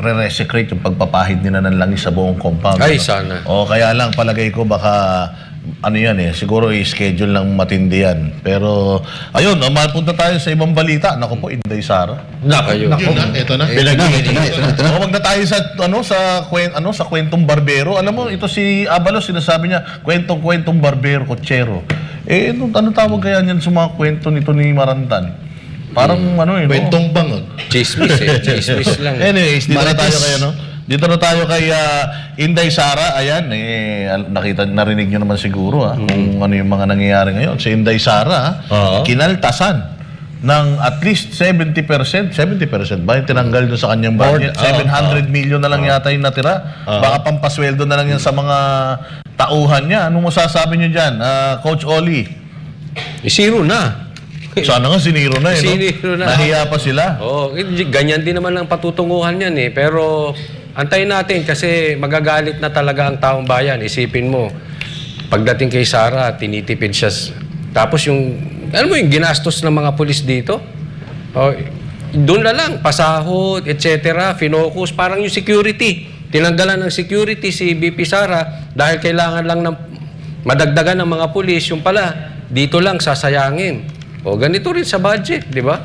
re-resecrate, yung pagpapahid nila ng langis sa buong compound. Ay, sana. Kaya lang, palagay ko baka siguro i-schedule ng matindi yan. Pero, ayun, mapunta tayo sa ibang balita. Naku po, Inday Sara. Ito na. Wag na tayo sa kwentong barbero. Alam mo, ito si Abalos, sinasabi niya, kwentong barbero, kotsero. Ano tawag kaya niyan sa mga kwento nito ni Marantan? Parang Kwentong bangag. Chismis Chismis lang. Anyways, dito na tayo kay Inday Sara. Ayan, narinig nyo naman siguro kung ano yung mga nangyayari ngayon. Si Inday Sara, kinaltasan ng at least 70% ba yung tinanggal doon sa kanyang budget? 700 million na lang yata yung natira. Baka pampasweldo na lang yan sa mga tauhan niya. Anong masasabi nyo dyan, Coach Oli? Zero na. Sana nga siniro na Siniro na. Nahiya pa sila. Ganyan din naman ang patutunguhan yan Pero antayin natin kasi magagalit na talaga ang taong bayan. Isipin mo, pagdating kay Sara, tinitipid siya. Tapos yung ginastos ng mga pulis dito, doon na lang, pasahod, etc., finokus, parang yung security. Tinanggalan ng security si BP Sara dahil kailangan lang ng madagdagan ng mga pulis, yung pala, dito lang sasayangin. Ganito rin sa budget, di ba?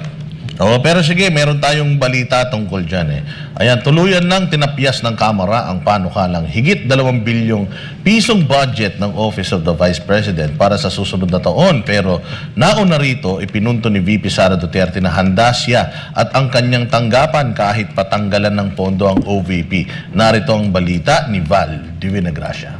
Pero sige, meron tayong balita tungkol dyan Ayan, tuluyan nang tinapyas ng Kamara ang panukalang higit 2 bilyong pisong budget ng Office of the Vice President para sa susunod na taon. Pero nauna rito, ipinunto ni VP Sara Duterte na handa siya at ang kanyang tanggapan kahit patanggalan ng pondo ang OVP. Narito ang balita ni Val Divina Gracia.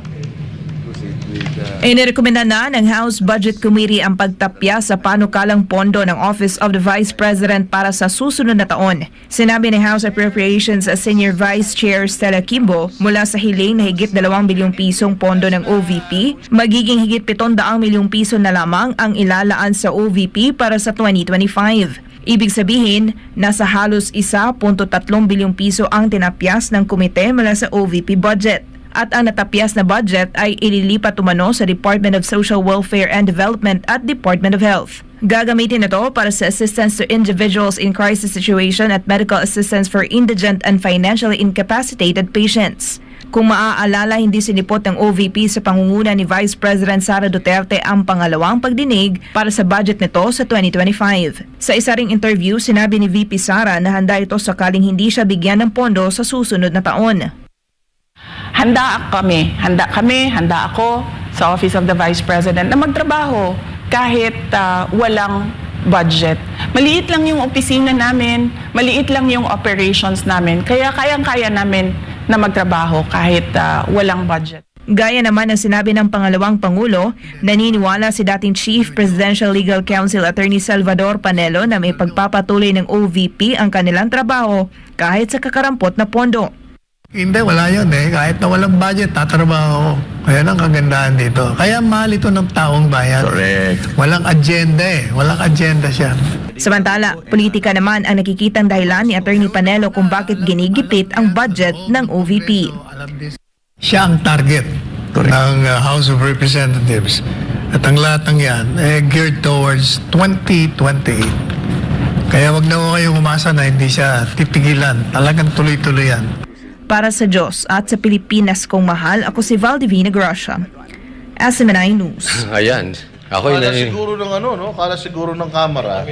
Inirekomenda na ng House Budget Committee ang pagtapya sa panukalang pondo ng Office of the Vice President para sa susunod na taon. Sinabi ni House Appropriations Senior Vice Chair Stella Kimbo, mula sa hiling na higit 2 bilyong pisong pondo ng OVP, magiging higit 700 milyong piso na lamang ang ilalaan sa OVP para sa 2025. Ibig sabihin, nasa halos 1.3 bilyong piso ang tinapyas ng komite mula sa OVP budget. At ang natapyas na budget ay ililipat umano sa Department of Social Welfare and Development at Department of Health. Gagamitin ito para sa assistance to individuals in crisis situation at medical assistance for indigent and financially incapacitated patients. Kung maaalala, hindi sinipot ng OVP sa pangunguna ni Vice President Sara Duterte ang pangalawang pagdinig para sa budget nito sa 2025. Sa isa ring interview, sinabi ni VP Sara na handa ito sakaling hindi siya bigyan ng pondo sa susunod na taon. Handa ako sa Office of the Vice President na magtrabaho kahit walang budget. Maliit lang yung opisina namin, maliit lang yung operations namin, kaya kayang-kaya namin na magtrabaho kahit walang budget. Gaya naman ng sinabi ng pangalawang Pangulo, naniniwala si dating Chief Presidential Legal Counsel Attorney Salvador Panelo na may pagpapatuloy ng OVP ang kanilang trabaho kahit sa kakarampot na pondo. Hindi, wala yun eh. Kahit na walang budget, tatrabaho. Kaya ang kagandahan dito. Kaya mahal ito ng taong bayan. Correct. Walang agenda eh. Walang agenda siya. Samantala, politika naman ang nakikitang dahilan ni Attorney Panelo kung bakit ginigipit ang budget ng OVP. Siya ang target ng House of Representatives. At ang lahat ng yan geared towards 2028. Kaya wag na ko kayong umasa na hindi siya titigilan. Talagang tuloy-tuloy yan. Para sa Diyos at sa Pilipinas kong mahal, ako si Valdivina Gracia. SMNI News. Ayan. Ako Akala siguro ng Akala siguro ng kamera.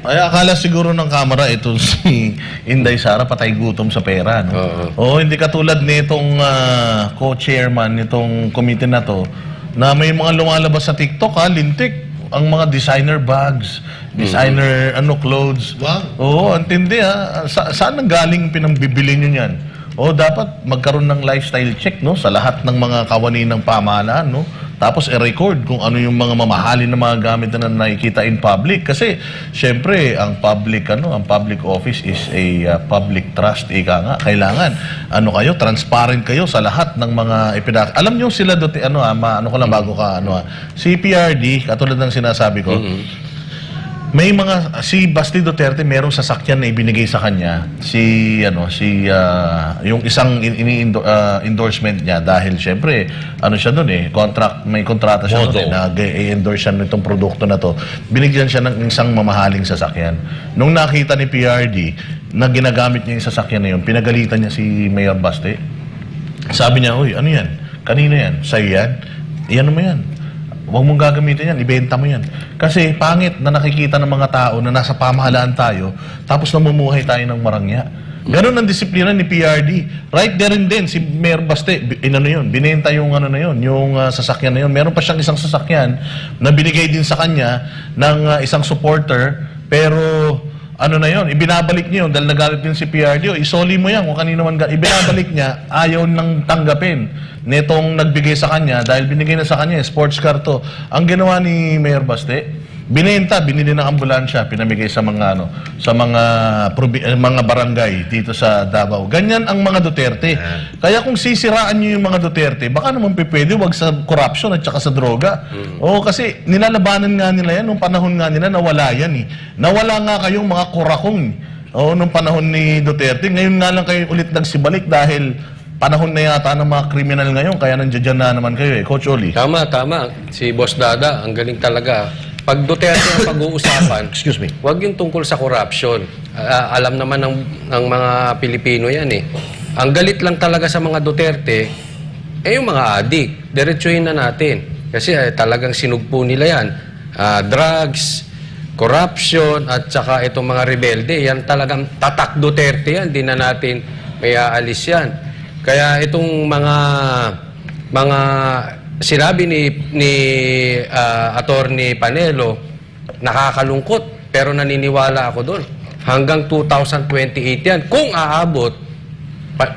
Akala siguro ng kamera itong si Inday Sara patay gutom sa pera, no? Oo, hindi katulad nitong co-chairman nitong committee na to na may mga lumalabas sa TikTok, lintik. Ang mga designer bags, designer clothes. Wow. Oo, antindi saan nang galing pinambibili nyo yan? O dapat magkaroon ng lifestyle check, no, sa lahat ng mga kawani ng pamahalaan, no? Tapos i-record kung ano yung mga mamahalin na mga gamit na nakikita in public kasi syempre ang public office is a public trust, ika nga. Kailangan kayo transparent kayo sa lahat ng mga alam niyo sila ko lang bago ka si PRD katulad ng sinasabi ko. May si Basti Duterte merong sasakyan na ibinigay sa kanya yung isang endorsement niya dahil syempre siya doon may kontrata siya doon na i-endorse siya nitong produkto na to. Binigyan siya ng isang mamahaling sasakyan. Nung nakita ni PRD na ginagamit niya yung sasakyan na yun, pinagalitan niya si Mayor Basti. Sabi niya, "Uy, ano yan? Kanina yan? Sa'yo yan? Iyan mo yan. Huwag mong gagamitin yan, ibenta mo yan." Kasi pangit na nakikita ng mga tao na nasa pamahalaan tayo, tapos namumuhay tayo ng marangya. Ganon ang disiplina ni PRD. Right there and then, si Mayor Baste, binenta yung yung sasakyan na yun. Meron pa siyang isang sasakyan na binigay din sa kanya ng isang supporter, pero ibinabalik niya yun dahil nagalit din si PRD. Isoli mo yan kung kanino man ibinabalik niya, ayaw nang tanggapin netong nagbigay sa kanya dahil binigay na sa kanya sports car to. Ang ginawa ni Mayor Baste, binili ng ambulansya, pinamigay sa mga mga barangay dito sa Davao. Ganyan ang mga Duterte. Kaya kung sisiraan niyo yung mga Duterte, baka naman pwede wag sa corruption at saka sa droga. Kasi nilalabanan nga nila yan nung panahon nga nila nawala yan . Nawala nga kayong mga kurakong nung panahon ni Duterte. Ngayon nga lang kayo ulit nagsibalik dahil panahon na yata ng mga kriminal ngayon, kaya nandiyan na naman kayo Coach Oli. Tama. Si Boss Dada, ang galing talaga. Pag Duterte ang pag-uusapan, Excuse me. Huwag yung tungkol sa corruption. Alam naman ng mga Pilipino yan Ang galit lang talaga sa mga Duterte, yung mga adik. Diretsuhin na natin. Kasi talagang sinugpo nila yan. Drugs, corruption, at saka itong mga rebelde. Yan talagang tatak Duterte yan. Di na natin may aalis yan. Kaya itong mga sinabi ni Attorney Panelo, nakakalungkot, pero naniniwala ako doon. Hanggang 2028 yan. Kung aabot,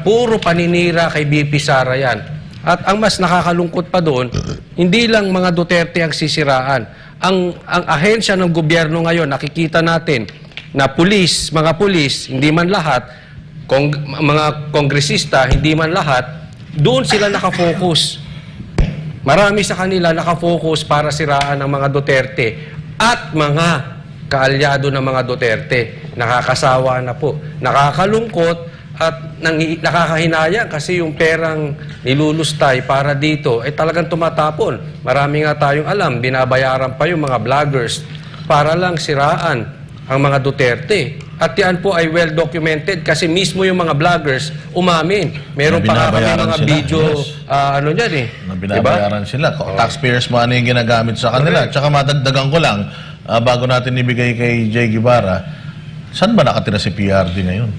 puro paninira kay BP Sara yan. At ang mas nakakalungkot pa doon, hindi lang mga Duterte ang sisiraan. Ang ahensya ng gobyerno ngayon, nakikita natin na mga pulis, hindi man lahat, mga kongresista, hindi man lahat, doon sila nakafocus. Marami sa kanila nakafocus para siraan ng mga Duterte at mga kaalyado ng mga Duterte. Nakakasawa na po. Nakakalungkot at nakakahinayang kasi yung perang nilulustay para dito ay talagang tumatapon. Marami nga tayong alam, binabayaran pa yung mga vloggers para lang siraan ang mga Duterte. At yan po ay well documented kasi mismo yung mga vloggers umamin. Meron pa nga kami Binabayaran mga sila, video, yes. ano dyan eh. Na binabayaran sila. Taxpayers money yung ginagamit sa kanila. Tsaka madagdagan ko lang, bago natin ibigay kay Jay Guevara, saan ba nakatira si PRD ngayon?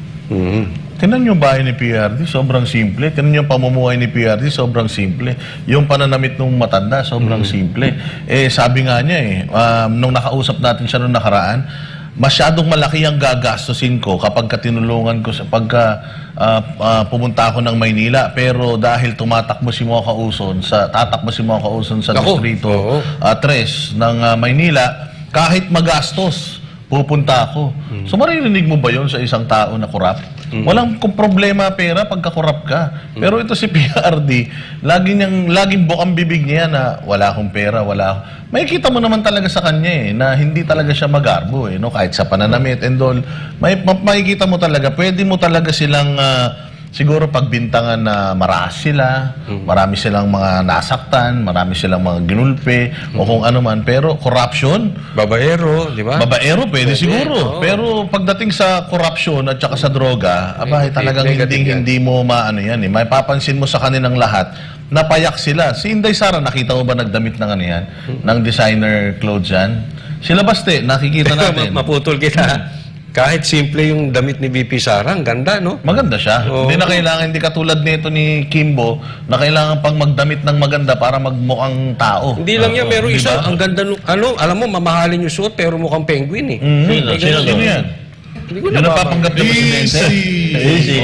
Tingnan yung bahay ni PRD, sobrang simple. Tingnan yung pamumuhay ni PRD, sobrang simple. Yung pananamit ng matanda, sobrang simple. Sabi nga niya nung nakausap natin siya nung nakaraan, masyadong malaki ang gagastusin ko kapag tinulungan ko pagka pumunta ako ng Maynila, pero dahil tatakbo si Mocha Uson sa distrito 3 ng Maynila, kahit magastos pupunta ako. So maririnig mo ba yon sa isang tao na korap? Walang problema pera pagka korap ka. Pero ito si PRD, laging bukang bibig niya na wala akong pera, Makikita mo naman talaga sa kanya na hindi talaga siya magarbo no? Kahit sa pananamit and all. Makikita mo talaga, pwede mo talaga silang siguro pagbintangan na maras sila, marami silang mga nasaktan, marami silang mga ginulpe, o kung ano man. Pero corruption, Babaero, di ba? babaero, pwede siguro. oo. Pero pagdating sa corruption at saka sa droga, talagang negative hindi mo maano yan. May papansin mo sa kanilang lahat, napayak sila. Si Inday Sara, nakita mo ba nagdamit ng ano yan? Ng designer clothes yan? Sila Baste, nakikita natin. Maputol kita. Kahit simple yung damit ni BP Sara, ang ganda, no? Maganda siya. Oo. Hindi na kailangan, hindi katulad nito ni Kimbo, na kailangan pang magdamit ng maganda para magmukhang tao. Hindi lang yan, meron Di isa, ba? ang ganda, alam mo, mamahalin yung suot, pero mukhang penguin eh. Sino yan? Hindi ko Yun ang papanggap ng presidente. Easy.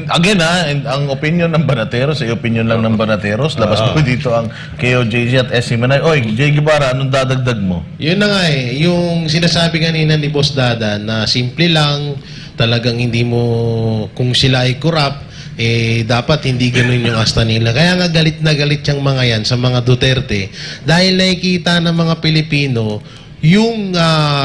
Again ang opinion ng Banateros ay opinion lang ng Banateros. Labas po dito ang KOJC at SC Manay. Oy, Jay Guevara, anong dadagdag mo? Yun na nga yung sinasabi kanina ni Boss Dada na simple lang, talagang hindi mo, kung sila ay corrupt, dapat hindi ganun yung asta nila. Kaya nga galit na galit yung mga yan sa mga Duterte dahil nakikita ng mga Pilipino yung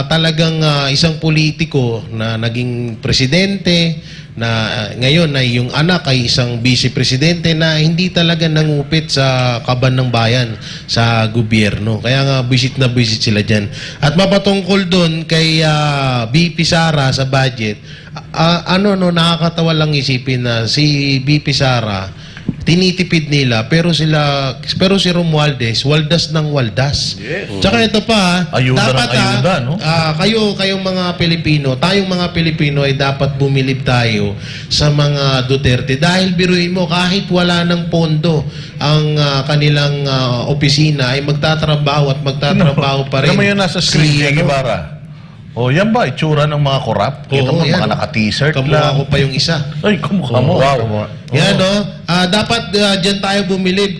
talagang isang politiko na naging presidente na ngayon ay yung anak ay isang vice-presidente na hindi talaga nangupit sa kaban ng bayan sa gobyerno. Kaya nga visit na visit sila dyan. At mapatungkol doon kay BP Sara sa budget, nakakatawa lang isipin na si BP Sara tinitipid nila pero si Romualdez waldas ng waldas. Tsaka ito pa, Ayuda dapat ng ayuda, no? kayong mga Pilipino, tayong mga Pilipino ay dapat bumilib tayo sa mga Duterte dahil biruin mo kahit wala ng pondo ang kanilang opisina ay magtatrabaho pa rin. Alam mo yun nasa screen, Jay Guevara? O, yan ba? Itsura ng mga korap? Kita mo, yan, mga naka-t-shirt kamukha lang. ko pa yung isa. Ay, kamukha mo. Wow. Yan, dapat dyan tayo bumilib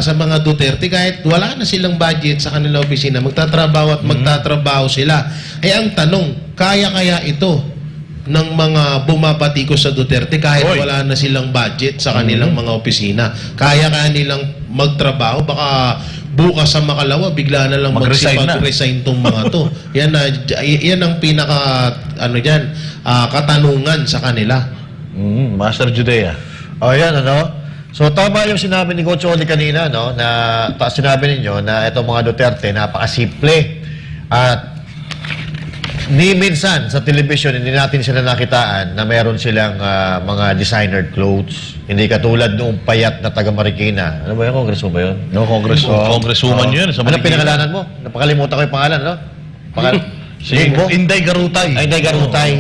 sa mga Duterte kahit wala na silang budget sa kanilang opisina. Magtatrabaho at magtatrabaho sila. Ang tanong, kaya ito ng mga bumabatikos sa Duterte kahit wala na silang budget sa kanilang mga opisina? Kaya nilang magtrabaho? Baka bukas sa Makalawa, bigla na lang mag-resign tong mga to. Yan ang pinaka katanungan sa kanila. Master Judea. Yan, So, tama yung sinabi ni Coach Oli kanina, no? Na sinabi ninyo na itong mga Duterte, napakasimple. At ni minsan sa television, hindi natin sila nakitaan na meron silang mga designer clothes. Hindi katulad noong payat na taga Marikina. Ano ba yun? Congress mo ba yun? No, congresswoman yun. Sa Ano Marikina. pinangalanan mo? Napakalimutan ko yung pangalan, no? Si Inday Garutay. Ay, Inday Garutay.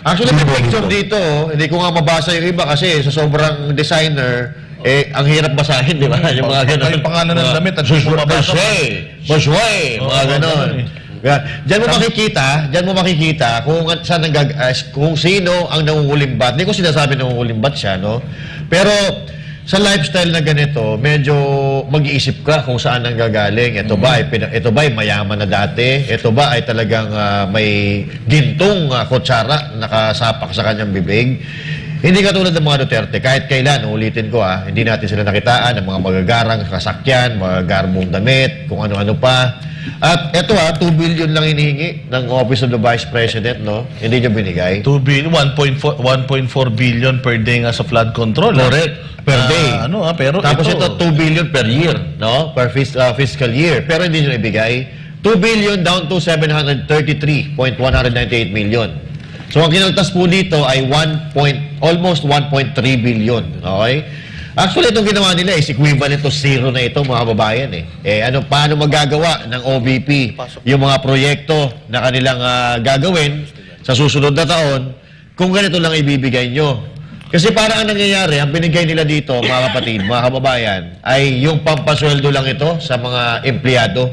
Actually, may picture dito. Hindi ko nga mabasa yung iba kasi sa sobrang designer, ang hirap basahin, di ba? Yung mga ganun. Yung pangalan ng damit at Boshway, mga ganun. Diyan mo makikita kung sino ang nangungulimbat. Hindi ko sinasabi nangungulimbat siya, no? Pero sa lifestyle na ganito, medyo mag-iisip ka kung saan ang gagaling. Ito ba ay mayaman na dati? Ito ba ay talagang may gintong kutsara nakasapak sa kanyang bibig? Hindi katulad ng mga Duterte. Kahit kailan, ulitin ko hindi natin sila nakitaan ng mga magagarang kasakyan, mga garbong damit, kung ano-ano pa. At ito 2 billion lang hinihingi ng Office of the Vice President, no? Hindi niyo binigay. 2 billion, 1.4 billion per day nga sa flood control. Correct. Per day. Pero tapos ito 2 billion per year, no? Per fiscal year. Pero hindi nyo ibigay. 2 billion down to 733.198 million. So ang kinaltas po dito ay almost 1.3 billion. Okay? Actually, itong ginawa nila is equivalent to zero na ito, mga kababayan. Paano magagawa ng OVP yung mga proyekto na kanilang gagawin sa susunod na taon kung ganito lang ibibigay nyo? Kasi parang ang nangyayari, ang binigay nila dito, mga kapatid, mga kababayan, ay yung pampasweldo lang ito sa mga empleyado.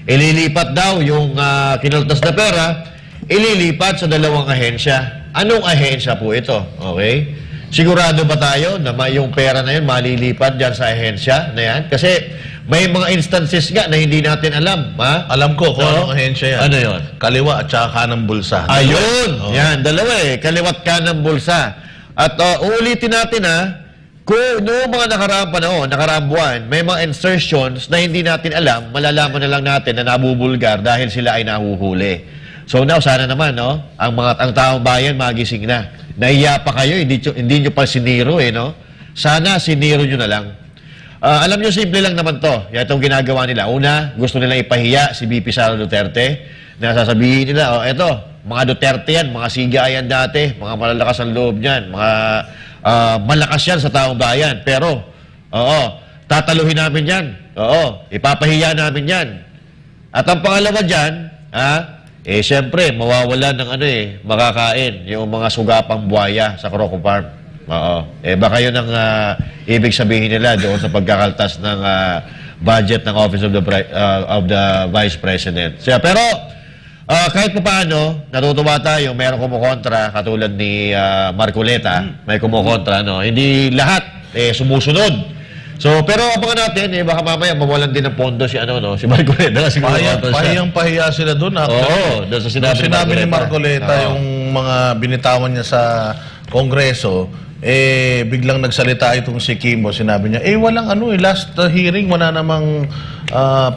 Ililipat daw yung kinaltas na pera, ililipat sa 2 ahensya. Anong ahensya po ito? Okay? Sigurado ba tayo na yung pera na yun malilipat dyan sa ahensya na yan? Kasi may mga instances nga na hindi natin alam. Ha? Alam ko kung anong ahensya yan. Ano yun? Kaliwa at saka kanang bulsa. Ayun! Yan, dalawa kaliwat kanang bulsa. At uulitin natin kung noong mga nakaraang panahon, nakaraang buwan, may mga insertions na hindi natin alam, malalaman na lang natin na nabubulgar dahil sila ay nahuhuli. So now, sana naman, ang taong bayan magising na. Nahiya pa kayo, hindi nyo pa siniro, no? Sana siniro nyo na lang. Alam nyo, simple lang naman to. Yan itong ginagawa nila. Una, gusto nilang ipahiya si VP Sara Duterte. Na sasabihin nila, eto, mga Duterte yan, mga siga yan dati, mga malalakas ang loob niyan, mga malakas yan sa taong bayan. Pero, tataluhin namin yan. Ipapahiya namin yan. At ang pangalawa dyan, siyempre, mawawala ng makakain yung mga sugapang buhaya sa Croco Farm. Baka yun ang ibig sabihin nila doon sa pagkakaltas ng budget ng Office of the Vice President. Pero, kahit pa paano, natutuwa tayo, mayroong kumukontra, katulad ni Marcoleta, may kumukontra, hindi lahat sumusunod. So, pero abangan natin, baka mamaya mawalan din ng pondo si Marcoleta. Pahiyang-pahiya sila doon. Doon sa sinabi ni Marcoleta, yung mga binitawan niya sa Kongreso, biglang nagsalita itong si Kimbo, sinabi niya, walang last hearing, wala namang,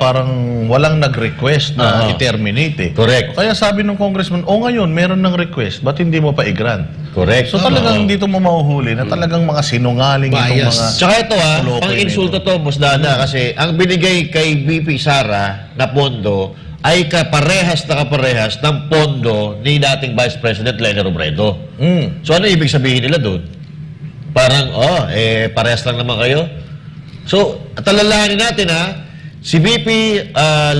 parang walang nag-request na i-terminate. Correct. Kaya sabi ng congressman, ngayon, meron ng request, ba't hindi mo pa i-grant? Correct. So talagang dito mo mahuhuli na talagang mga sinungaling itong mga... Tsaka ito pang-insulto to, Musdana, kasi ang binigay kay VP Sara na pondo ay kaparehas ng pondo ni dating Vice President Leni Robredo. So ano ibig sabihin nila doon? Parang, parehas lang naman kayo. So, talalahanin natin si VP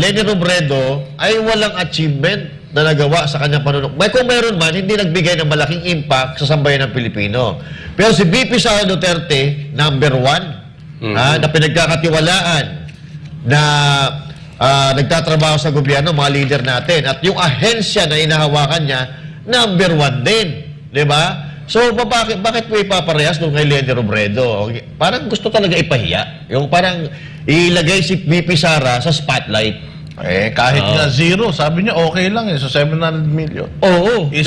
Leni Robredo ay walang achievement na nagawa sa kanyang panunok. Kung meron man, hindi nagbigay ng malaking impact sa sambayan ng Pilipino. Pero si VP Sara Duterte, number 1, na pinagkakatiwalaan, na nagtatrabaho sa gobyerno, mga leader natin. At yung ahensya na inahawakan niya, number 1 din. Di ba? So, bakit po ipaparehas nung kay Leni Robredo? Parang gusto talaga ipahiya. Yung parang ilagay si VP Sara sa spotlight. Kahit nga zero, sabi niya okay lang so 700 million. Is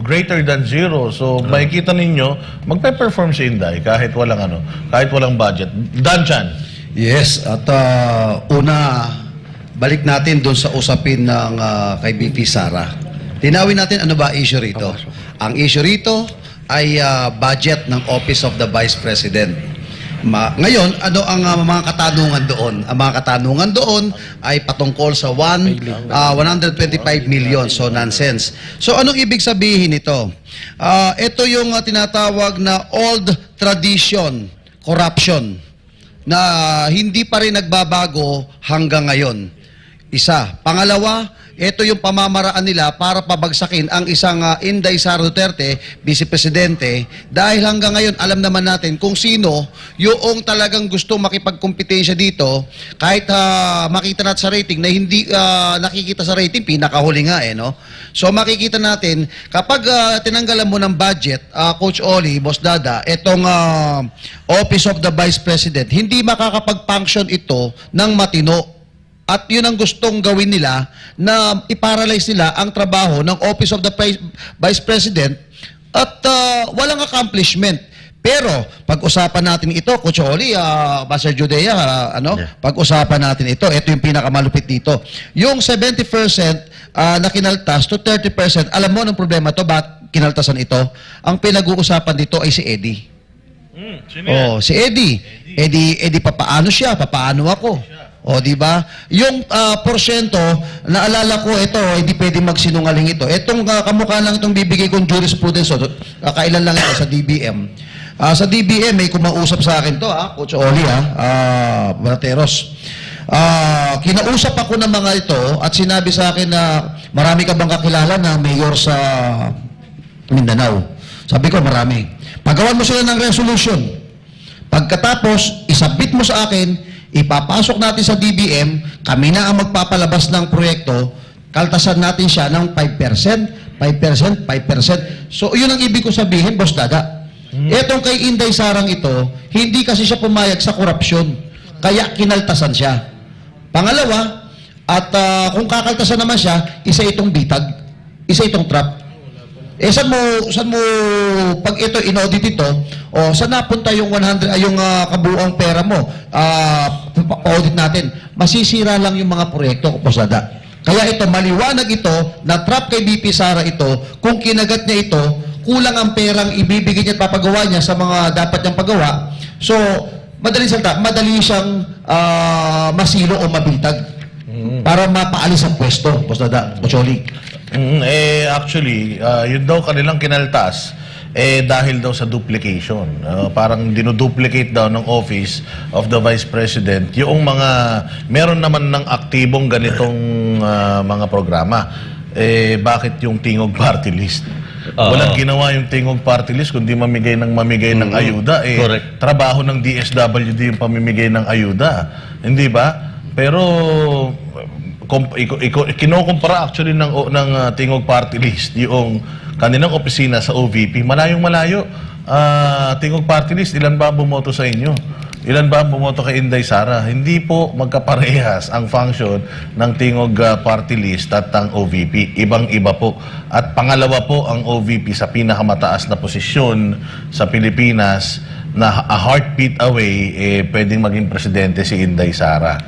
greater than zero. So, makikita ninyo, magpe-perform si Inday kahit walang budget. Danchan. Yes, at una, balik natin doon sa usapin ng kay VP Sara. Linawin natin ano ba issue rito. Ang issue rito ay budget ng Office of the Vice President. Ngayon, ano ang mga katanungan doon? Ang mga katanungan doon ay patungkol sa 125 million. So, nonsense. So, anong ibig sabihin nito? Ito yung tinatawag na old tradition, corruption, na hindi pa rin nagbabago hanggang ngayon. Isa. Pangalawa, ito yung pamamaraan nila para pabagsakin ang isang Inday Sara Duterte, Vice Presidente, dahil hanggang ngayon alam naman natin kung sino yung talagang gusto makipagkompetensya dito, kahit makita natin sa rating na hindi nakikita sa rating, pinakahuli nga no? So makikita natin, kapag tinanggalan mo ng budget, Coach Oli, Boss Dada, itong Office of the Vice President, hindi makakapag-function ito ng matino. At yun ang gustong gawin nila, na iparalyze nila ang trabaho ng Office of the Vice President at walang accomplishment. Pero pag-usapan natin ito, Coach Oli, Pastor Judea, pag-usapan natin ito. Ito yung pinakamalupit dito. Yung 70% na kinaltas to 30%, alam mo ng problema to, bakit kinaltasan ito? Ang pinag-uusapan dito ay si Eddie. Si Eddie. Eddie, papaano siya? Papaano ako? O, di ba? Yung porsyento, naalala ko ito, hindi pwedeng magsinungaling ito. Itong kamukha lang itong bibigay kong jurisprudence, kailan lang ito sa DBM. Sa DBM, may kumausap sa akin to, Coach Oli, Banateros. Kinausap ako ng mga ito at sinabi sa akin na marami ka bang kakilala na mayor sa Mindanao? Sabi ko, marami. Pagawan mo sila ng resolution. Pagkatapos, isubmit mo sa akin, ipapasok natin sa DBM, kami na ang magpapalabas ng proyekto, kaltasan natin siya ng 5%, 5%, 5%. So, yun ang ibig ko sabihin, Boss Dada. Etong kay Inday Sarang ito, hindi kasi siya pumayag sa korupsyon, kaya kinaltasan siya. Pangalawa, at kung kakaltasan naman siya, isa itong bitag, isa itong trap. Saan mo pag ito inaudit ito, saan napunta yung 100 yung kabuuang pera mo? Audit natin. Masisira lang yung mga proyekto, Posada. Kaya ito, maliwanag ito, na trap kay BP Sara ito, kung kinagat niya ito, kulang ang perang ibibigay niya at papagawa niya sa mga dapat niyang pagawa. So, madali siyang masilo o mabintag para mapaalis ang pwesto, Posada, Pocholi. Actually, yun daw kanilang kinaltas dahil daw sa duplication. Parang dinuduplicate daw ng Office of the Vice President yung mga meron naman ng aktibong ganitong mga programa. Bakit yung Tingog Party List? Walang ginawa yung Tingog Party List kundi mamigay ng ayuda. Trabaho ng DSWD yung pamimigay ng ayuda. Hindi ba? Pero kinokumpara actually ng Tingog Party List yung kanilang opisina sa OVP, malayong-malayo. Tingog Party List, ilan ba bumoto sa inyo? Ilan ba bumoto kay Inday Sara? Hindi po magkaparehas ang function ng Tingog Party List at ang OVP. Ibang-iba po. At pangalawa po ang OVP sa pinakamataas na posisyon sa Pilipinas na a heartbeat away, pwedeng maging presidente si Inday Sara.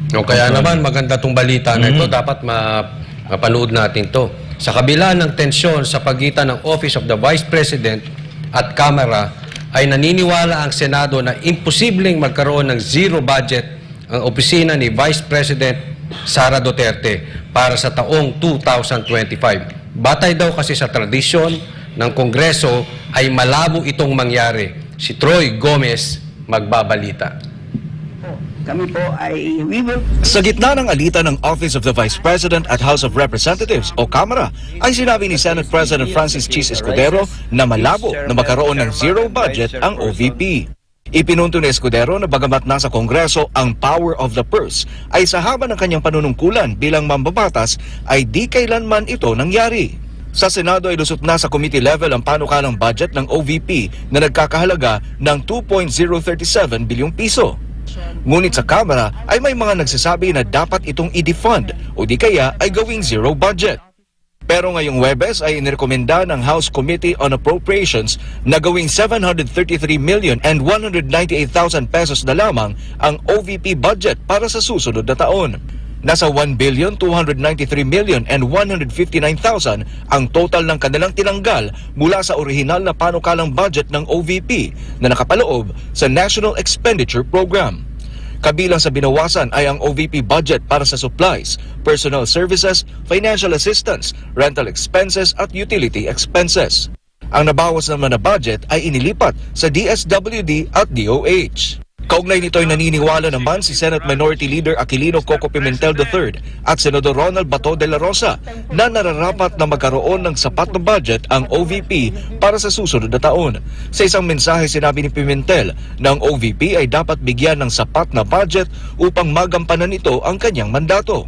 Kaya naman maganda tong balita na ito, dapat mapanood natin to. Sa kabila ng tensyon sa pagitan ng Office of the Vice President at Kamara, ay naniniwala ang Senado na imposibleng magkaroon ng zero budget ang opisina ni Vice President Sara Duterte para sa taong 2025. Batay daw kasi sa tradisyon ng Kongreso ay malabo itong mangyari. Si Troy Gomez magbabalita. Kami po ay we will... Sa gitna ng alitan ng Office of the Vice President at House of Representatives o Kamara, ay sinabi ni Senate President Francis Chis Escudero na malabo na magkaroon ng zero budget ang OVP. Ipinunto ni Escudero na bagamat nasa Kongreso ang power of the purse, ay sa haba ng kanyang panunungkulan bilang mambabatas ay di kailanman ito nangyari. Sa Senado ay lusot na sa committee level ang panukalang budget ng OVP na nagkakahalaga ng 2.037 bilyong piso. Ngunit sa Kamara ay may mga nagsasabi na dapat itong i-defund o di kaya ay gawing zero budget. Pero ngayong Huwebes ay inirekomenda ng House Committee on Appropriations na gawing 733,198,000 pesos na lamang ang OVP budget para sa susunod na taon. Nasa 1,293,159,000 ang total ng kanilang tinanggal mula sa orihinal na panukalang budget ng OVP na nakapaloob sa National Expenditure Program. Kabilang sa binawasan ay ang OVP budget para sa supplies, personal services, financial assistance, rental expenses at utility expenses. Ang nabawas naman na budget ay inilipat sa DSWD at DOH. Kaugnay nito ay naniniwala naman si Senate Minority Leader Aquilino Coco Pimentel III at Senador Ronald Bato de la Rosa na nararapat na magkaroon ng sapat na budget ang OVP para sa susunod na taon. Sa isang mensahe sinabi ni Pimentel na ang OVP ay dapat bigyan ng sapat na budget upang magampanan nito ang kanyang mandato.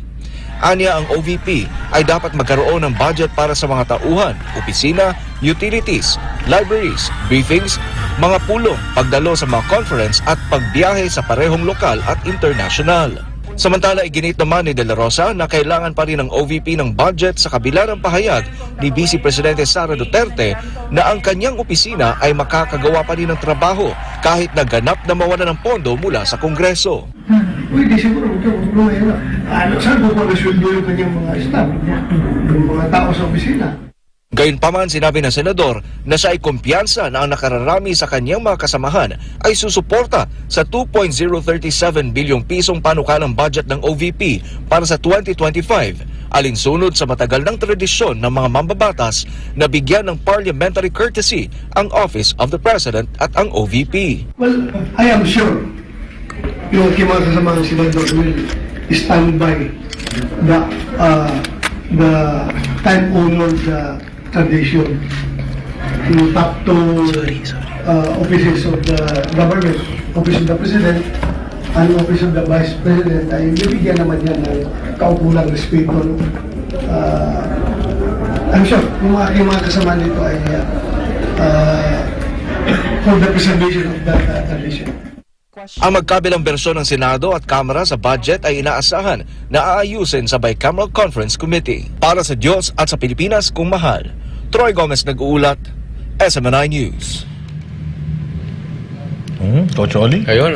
Anya, ang OVP ay dapat magkaroon ng budget para sa mga tauhan, opisina, utilities, libraries, briefings, mga pulong, pagdalo sa mga conference at pagbiyahe sa parehong lokal at international. Samantala, iginit naman ni De La Rosa na kailangan pa rin ng OVP ng budget sa kabila ng pahayag ni Vice Presidente Sara Duterte na ang kanyang opisina ay makakagawa pa rin ng trabaho kahit na ganap na mawala ng pondo mula sa Kongreso. Uy, di siguro, problema. Saan ko na sweldo yung kanyang mga staff, yung mga tao sa opisina? Gayunpaman, sinabi ng senador na siya ay kumpiyansa na ang nakararami sa kanyang mga kasamahan ay susuporta sa 2.037 bilyong pisong panukalang budget ng OVP para sa 2025, alinsunod sa matagal ng tradisyon ng mga mambabatas na bigyan ng parliamentary courtesy ang Office of the President at ang OVP. Well, I am sure yung aking mga kasamahan senador will stand by the time-honored tradition to top two offices of the government, Office of the President and Office of the Vice President ay bibigyan naman yan ng kaukulang respeto. I'm sure yung aking mga kasama nito ay for the preservation of that tradition. Ang magkabilang bersyon ng Senado at Kamara sa budget ay inaasahan na aayusin sa Bicameral Conference Committee. Para sa Diyos at sa Pilipinas kung mahal, Troy Gomez nag-uulat, SMNI News. Coach Oli? Ayun,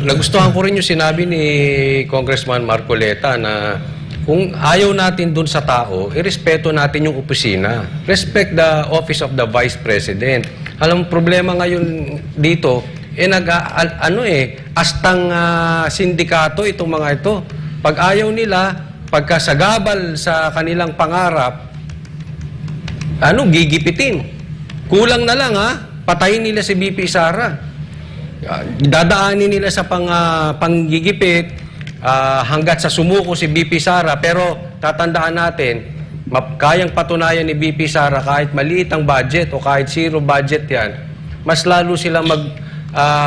nagustuhan ko rin yung sinabi ni Congressman Marcoleta na kung ayaw natin dun sa tao, irespeto natin yung opisina. Respect the Office of the Vice President. Alam, problema ngayon dito, astang sindikato itong mga ito. Pag ayaw nila, pagkasagabal sa kanilang pangarap, gigipitin. Kulang na lang patayin nila si BP Sara. Dadaanin nila sa panggigipit hanggat sa sumuko si BP Sara. Pero tatandaan natin, kayang patunayan ni BP Sara kahit maliit ang budget o kahit zero budget yan, mas lalo silang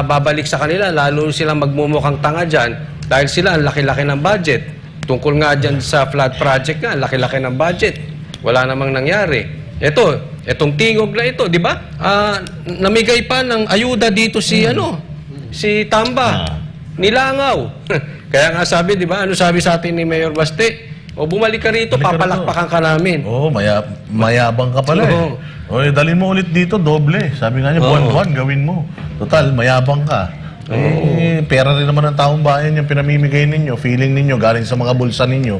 babalik sa kanila, lalo silang magmumukhang tanga dyan dahil sila ang laki-laki ng budget. Tungkol nga dyan sa flood project nga, laki-laki ng budget. Wala namang nangyari. Itong tingog na ito, di ba? Namigay pa ng ayuda dito si Tamba. Nilangaw. Kaya nga sabi, di ba? Ano sabi sa atin ni Mayor Baste? O bumalik ka rito, papalakpakan ka namin. Mayabang ka pala dalhin mo ulit dito, doble. Sabi nga niya, buwan-buwan, gawin mo. Total, mayabang ka. Pera rin naman ng taong bayan yung pinamimigay ninyo, feeling ninyo, galing sa mga bulsa ninyo.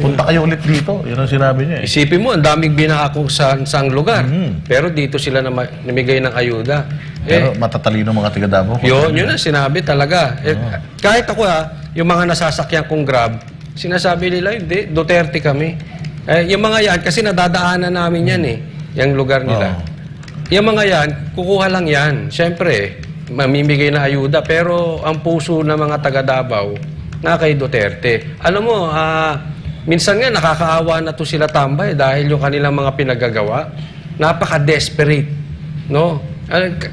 Punta kayo ulit dito. Yun ang sinabi niya. Isipin mo, ang daming binakong sa lugar. Pero dito sila namigay ng ayuda. Pero matatalino mga tiga Davao. Yun ang sinabi talaga. Kahit ako yung mga nasasakyan kong Grab, sinasabi nila, hindi, Duterte kami. Yung mga yan, kasi nadadaanan namin yan yung lugar nila. Yung mga yan, kukuha lang yan. Siyempre, mamimigay na ayuda. Pero ang puso ng mga taga Davao, na kay Duterte. Alam mo, minsan nga nakakaawa na to sila Tambay dahil yung kanilang mga pinagagawa, napaka-desperate. No?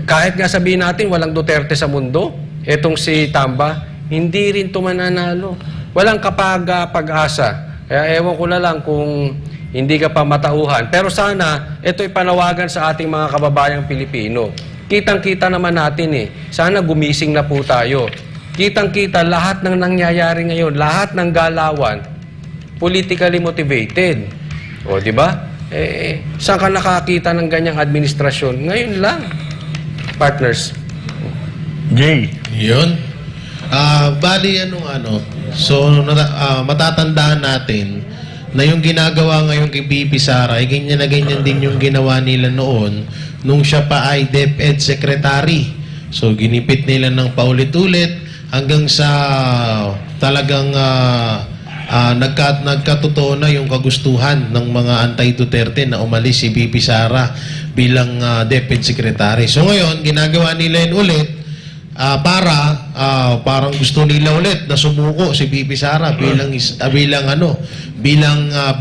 Kahit nga sabihin natin, walang Duterte sa mundo, etong si Tamba, hindi rin to mananalo. Walang pag-asa. Kaya ewan ko na lang kung hindi ka pa matauhan. Pero sana, ito'y panawagan sa ating mga kababayang Pilipino. Kitang-kita naman natin Sana gumising na po tayo. Kitang-kita lahat ng nangyayari ngayon, lahat ng galawan, politically motivated. O, di ba? Saan ka nakakita ng ganyang administrasyon? Ngayon lang, partners. Jay. Yun. Bali, so matatandaan natin na yung ginagawa ngayon kay BP Sara, ay ganyan na ganyan din yung ginawa nila noon nung siya pa ay DepEd Secretary. So, ginipit nila ng paulit-ulit hanggang sa talagang nagkatotoo na yung kagustuhan ng mga anti-Duterte na umalis si BP Sara bilang DepEd Secretary. So, ngayon, ginagawa nila yun ulit parang gusto nila ulit na sumuko si BP Sara bilang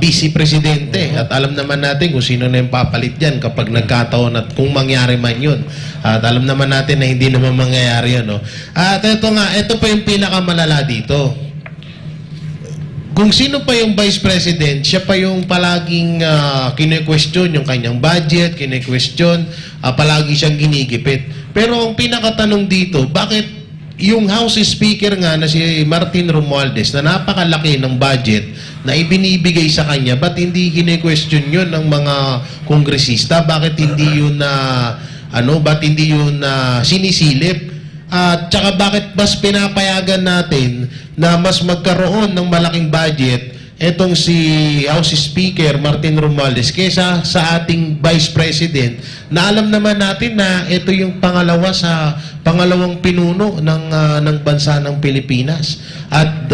vice presidente, at alam naman natin kung sino na yung papalit diyan kapag nagkataon at kung mangyari man yun, at alam naman natin na hindi naman mangyayari yun, no? At ito pa yung pinakamalala dito. Kung sino pa yung vice president, siya pa yung palaging kine-question yung kanyang budget, kine-question, palagi siyang ginigipit. Pero ang pinakatanong dito, bakit yung House Speaker nga na si Martin Romualdez na napakalaki ng budget na ibinibigay sa kanya, ba't hindi kine-question yun ng mga kongresista? Bakit hindi yun ba't hindi yun sinisilip? At saka bakit mas pinapayagan natin na mas magkaroon ng malaking budget etong si House Speaker Martin Romualdez kesa sa ating Vice President na alam naman natin na ito yung pangalawang pinuno ng bansa ng Pilipinas, at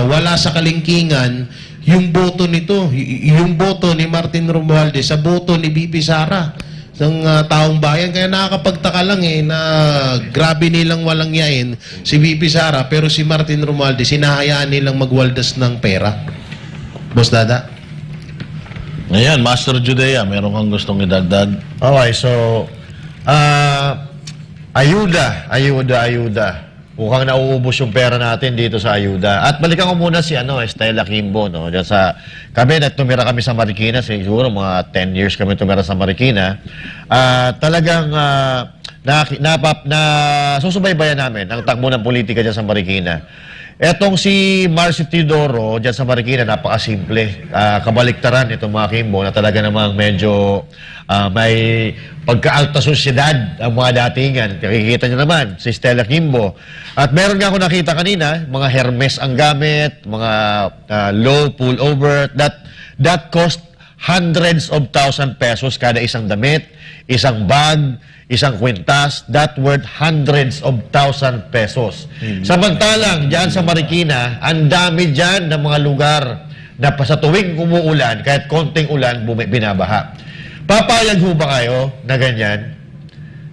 wala sa kalingkingan yung boto nito, yung boto ni Martin Romualdez sa boto ni BP Sara ng taong bayan. Kaya nakakapagtaka lang na grabe nilang walang yain si BP Sara, pero si Martin Romualdez hinahayaan nilang magwaldas ng pera. Boss Dada? Ayan, Master Judea, meron kang gustong idagdag? Okay, so, ayuda. Mukhang nauubos yung pera natin dito sa ayuda. At balikan ko muna si Stella Kimbo, no? Diyan sa tumira kami sa Marikina, siguro mga 10 years kami tumira sa Marikina. Talagang susubaybayan namin ang takbo ng politika diyan sa Marikina. Etong si Marcy Teodoro diyan sa Marikina, napakasimple. Kabaliktaran itong mga Kimbo na talaga namang medyo may pagka-alta sosyedad ang mga datingan. Nakikita niyo naman, si Stella Kimbo. At meron nga ako nakita kanina, mga Hermes ang gamit, mga low pullover, that cost hundreds of thousand pesos kada isang damit, isang bag, isang kwintas, that worth hundreds of thousand pesos. Samantalang dyan sa Marikina, ang dami dyan ng mga lugar na sa tuwing umuulan, kahit konting ulan, binabaha. Papayag ho ba kayo na ganyan?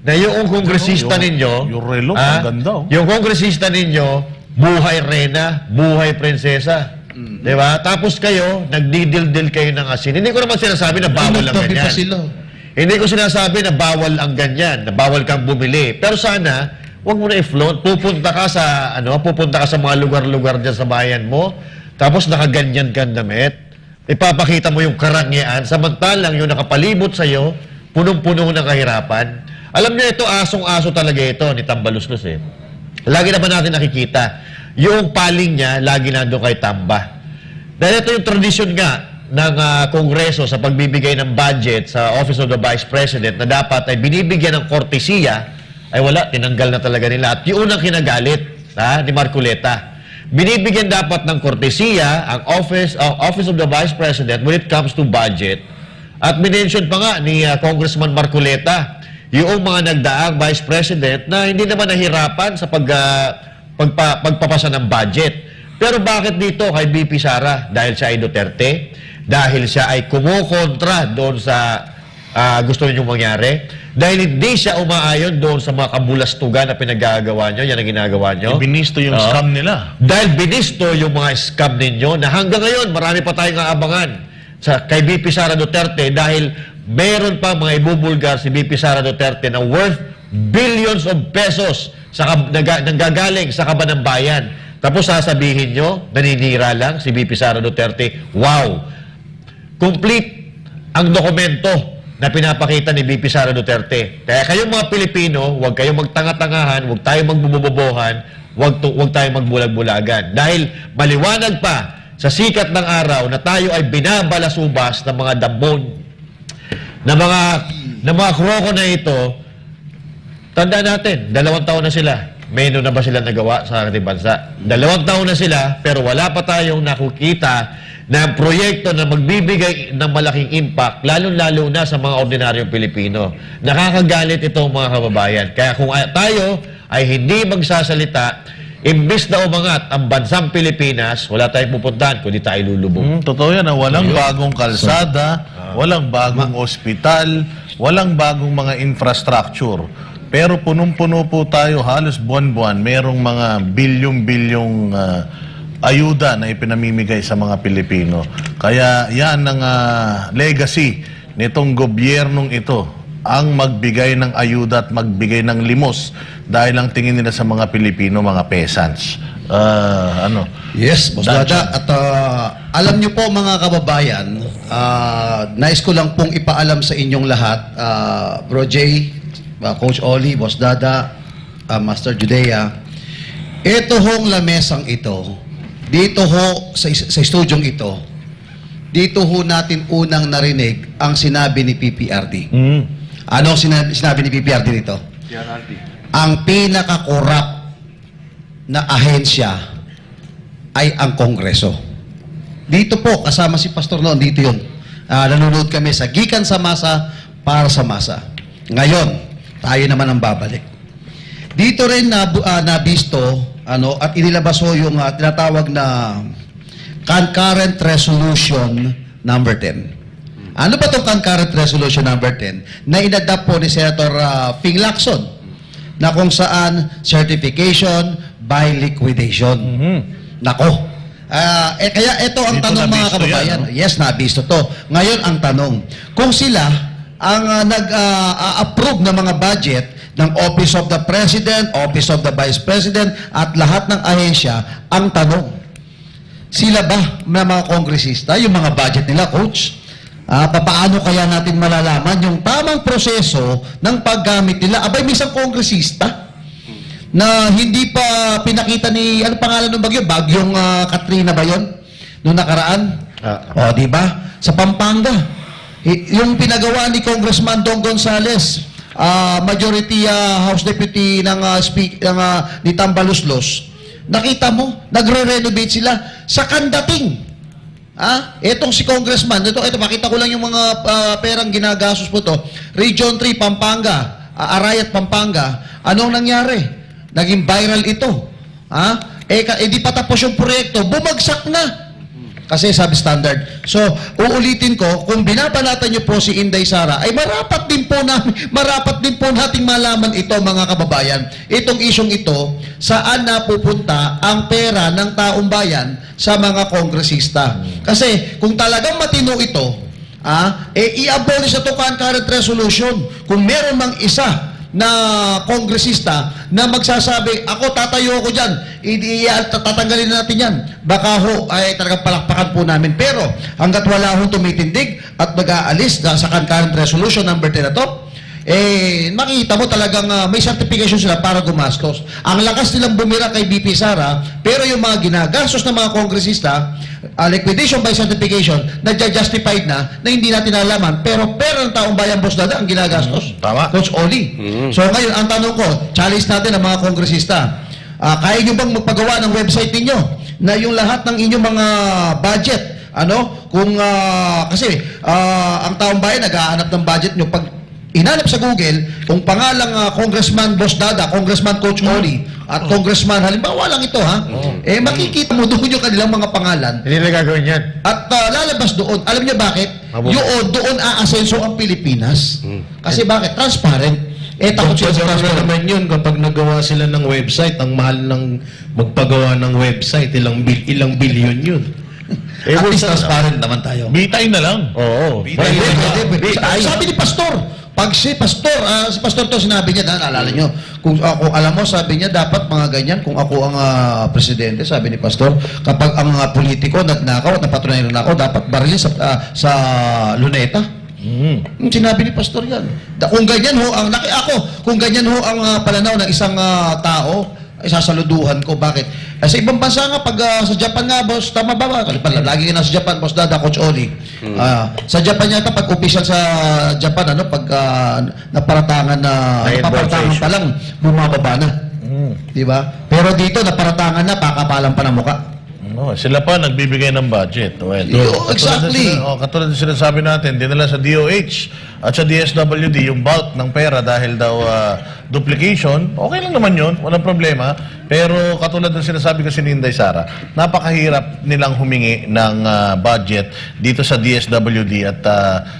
Na yung kongresista ninyo, yung relo, ang ganda, yung kongresista ninyo, buhay reyna, buhay prinsesa. Diba? Tapos kayo, nagdidildil kayo ng asin. Hindi ko naman sinasabi na bawal ang ganyan. Hindi ko sinasabi na bawal ang ganyan, na bawal kang bumili. Pero sana, huwag mo na i-float. Pupunta ka sa mga lugar-lugar dyan sa bayan mo, tapos nakaganyan kang damit. Ipapakita mo yung karangyaan, samantalang yung nakapalibot sa'yo, punong-puno ng kahirapan. Alam niyo, ito, asong-aso talaga ito ni Tambaluslos eh. Lagi naman natin nakikita. Yung paling niya, lagi nandun kay Tamba. Dahil ito yung tradisyon nga ng Kongreso sa pagbibigay ng budget sa Office of the Vice President na dapat ay binibigyan ng kortesiya, ay wala, tinanggal na talaga nila. At yung unang kinagalit ni Marcoleta, binibigyan dapat ng kortesiya ang Office of the Vice President when it comes to budget. At minention pa nga ni Congressman Marcoleta yung mga nagdaang Vice President na hindi naman nahirapan sa pagpapasa ng budget. Pero bakit dito kay BP Sara? Dahil siya ay Duterte? Dahil siya ay kumukontra doon sa gusto ninyong mangyari? Dahil hindi siya umaayon doon sa mga kabulastugan na pinagagawa nyo, yan ang ginagawa nyo. Binisto yung scam nila. Dahil binisto yung mga scam ninyo na hanggang ngayon, marami pa tayong aabangan kay BP Sara Duterte dahil meron pa mga ibubulgar si BP Sara Duterte na worth billions of pesos nanggagaling sa kaban ng bayan. Tapos sasabihin nyo, naninira lang si BP Sara Duterte. Wow! Complete ang dokumento na pinapakita ni BP Sara Duterte. Kaya kayong mga Pilipino, huwag kayong magtanga-tangahan, huwag tayong magbububobohan, huwag tayong magbulag-bulagan. Dahil maliwanag pa sa sikat ng araw na tayo ay binabalasubas ng mga dambon, na mga kroko na ito. Tandaan natin, 2 taon na sila. Meno na ba sila nagawa sa ating bansa? 2 taon na sila, pero wala pa tayong nakukita na proyekto na magbibigay ng malaking impact, lalo-lalo na sa mga ordinaryong Pilipino. Nakakagalit ito mga kababayan. Kaya kung tayo ay hindi magsasalita, imbis na umangat ang bansang Pilipinas, wala tayong pupuntahan kundi tayo lulubog. Totoo yan, walang bagong kalsada, walang bagong ospital, walang bagong mga infrastructure. Pero punong-puno po tayo, halos buwan-buwan, merong mga bilyong-bilyong ayuda na ipinamimigay sa mga Pilipino. Kaya yan ang legacy nitong gobyernong ito, ang magbigay ng ayuda at magbigay ng limos dahil ang tingin nila sa mga Pilipino, mga peasants. Yes, Boss Dada. At alam niyo po mga kababayan, nais ko lang pong ipaalam sa inyong lahat, Bro Jay, Coach Oli, Boss Dada, Master Judea, ito hong lamesang ito, dito ho sa studyong ito, dito ho natin unang narinig ang sinabi ni PPRD. Ano sinabi ni PPRD nito? Ang pinaka-corrupt na ahensya ay ang Kongreso. Dito po, kasama si Pastor noon, dito yun. Nanonood kami sa Gikan sa Masa para sa Masa. Ngayon, tayo naman ang babalik. Dito rin nabisto at inilabas ho yung tinatawag na Concurrent Resolution number 10. Ano ba itong Concurrent Resolution number 10? Na inadapt po ni Senator Ping Lacson na kung saan certification by liquidation. Nako. Kaya ito ang Dito tanong mga nabisto kababayan. yan, no? Yes, nabisto to. Ngayon ang tanong, kung sila ang nag-approve ng mga budget ng Office of the President, Office of the Vice President, at lahat ng ahensya, ang tanong, sila ba na mga kongresista, yung mga budget nila, Coach, paano kaya natin malalaman yung tamang proseso ng paggamit nila? Abay, may isang kongresista na hindi pa pinakita ni, ano pangalan ng bagyo? Bagyong Katrina ba yun? Noong nakaraan? Di ba? Sa Pampanga. Yung pinagawa ni Congressman Don Gonzales, Majority House Deputy ni Tambaluslos, nakita mo, nagre-renovate sila sa Kandating. Etong si Congressman, ito makita ko lang yung mga perang ginagastos po to. Region 3, Pampanga, Arayat, Pampanga. Anong nangyari? Naging viral ito. Di pa tapos yung proyekto, bumagsak na. Kasi sabi standard. So, uulitin ko, kung binabalatan niyo po si Inday Sara, ay marapat din po nating malaman ito, mga kababayan. Itong isyong ito, saan napupunta ang pera ng taong bayan sa mga kongresista. Kasi, kung talagang matino ito, i-abolish na ito concurrent resolution. Kung meron mang isa na kongresista na magsasabi, ako tatayo ako dyan, tatanggalin natin yan. Baka ho, ay talagang palakpakan po namin. Pero hanggat wala hong tumitindig at mag-aalis sa concurrent resolution number 10 na to, makita mo talagang may certification sila para gumastos. Ang lakas nilang bumira kay BP Sara, pero yung mga ginagastos ng mga kongresista, liquidation by certification, nagja-justified na hindi natin nalaman. Pero pera ng taong bayan, Boss Dada, ang ginagastos. Tama. Coach Oli. So ngayon, ang tanong ko, challenge natin ang mga kongresista. Kaya nyo bang magpagawa ng website ninyo na yung lahat ng inyong mga budget, kasi ang taong bayan nag-aanap ng budget nyo. Pag inanap sa Google, kung pangalang Congressman Boss Dada, Congressman Coach Oli, at Congressman, halimbawa lang ito makikita mo doon yung kanilang mga pangalan. Hindi na gagawin yan. At lalabas doon. Alam niyo bakit? Doon aasenso ang Pilipinas. Kasi bakit? Transparent. Takot sila sa transparent. Naman yun kapag nagawa sila ng website, ang mahal ng magpagawa ng website, ilang bilyon yun. At least transparent naman tayo. Bitay na lang. Oo. Pwede. Sabi ni Pastor, pag si Pastor to sinabi niya, naalala nyo, kung alam mo, sabi niya, dapat mga ganyan, kung ako ang presidente, sabi ni Pastor, kapag ang politiko nagnakaw at napatunayan na ako, dapat barilin sa luneta. Sinabi ni Pastor yan. Kung ganyan ho, kung ganyan ho ang pananaw ng isang tao, ay sasaluduhan ko. Bakit? Sa ibang bansa nga, pag sa Japan nga, boss, tama ba? Lagi ka na sa Japan, Boss Dada, Coach Oli. Sa Japan yata, pag official sa Japan, pag naparatangan pa lang, bumababa na. Di ba? Pero dito, naparatangan na, pakapalan pa ng muka. Sila pa nagbibigay ng budget. Well, exactly. Katulad ng sinasabi natin, dinala sa DOH at sa DSWD yung bulk ng pera dahil daw duplication, okay lang naman yun, walang problema. Pero katulad ng sinasabi kasi ni Inday Sara, napakahirap nilang humingi ng budget dito sa DSWD at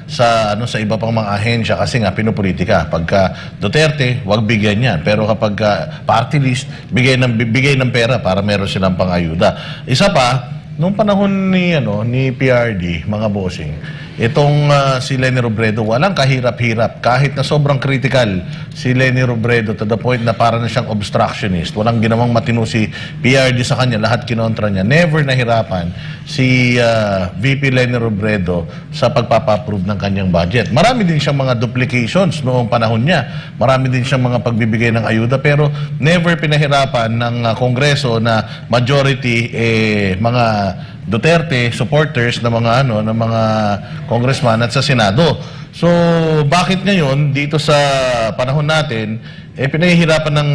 sa iba pang mga ahensya kasi nga pinupolitika. Pagka Duterte, wag bigyan yan. Pero kapag party list, bigay ng pera para meron silang pang-ayuda. Isa pa, nung panahon ni PRD, mga bossing, itong si Leni Robredo, walang kahirap-hirap. Kahit na sobrang critical si Leni Robredo to the point na para na siyang obstructionist, walang ginawang matino si PRD sa kanya, lahat kinontra niya. Never nahirapan si VP Leni Robredo sa pagpapa-approve ng kanyang budget. Marami din siyang mga duplications noong panahon niya. Marami din siyang mga pagbibigay ng ayuda, pero never pinahirapan ng Kongreso na majority mga Duterte supporters ng mga congressman at sa Senado. So, bakit ngayon dito sa panahon natin pinahihirapan ng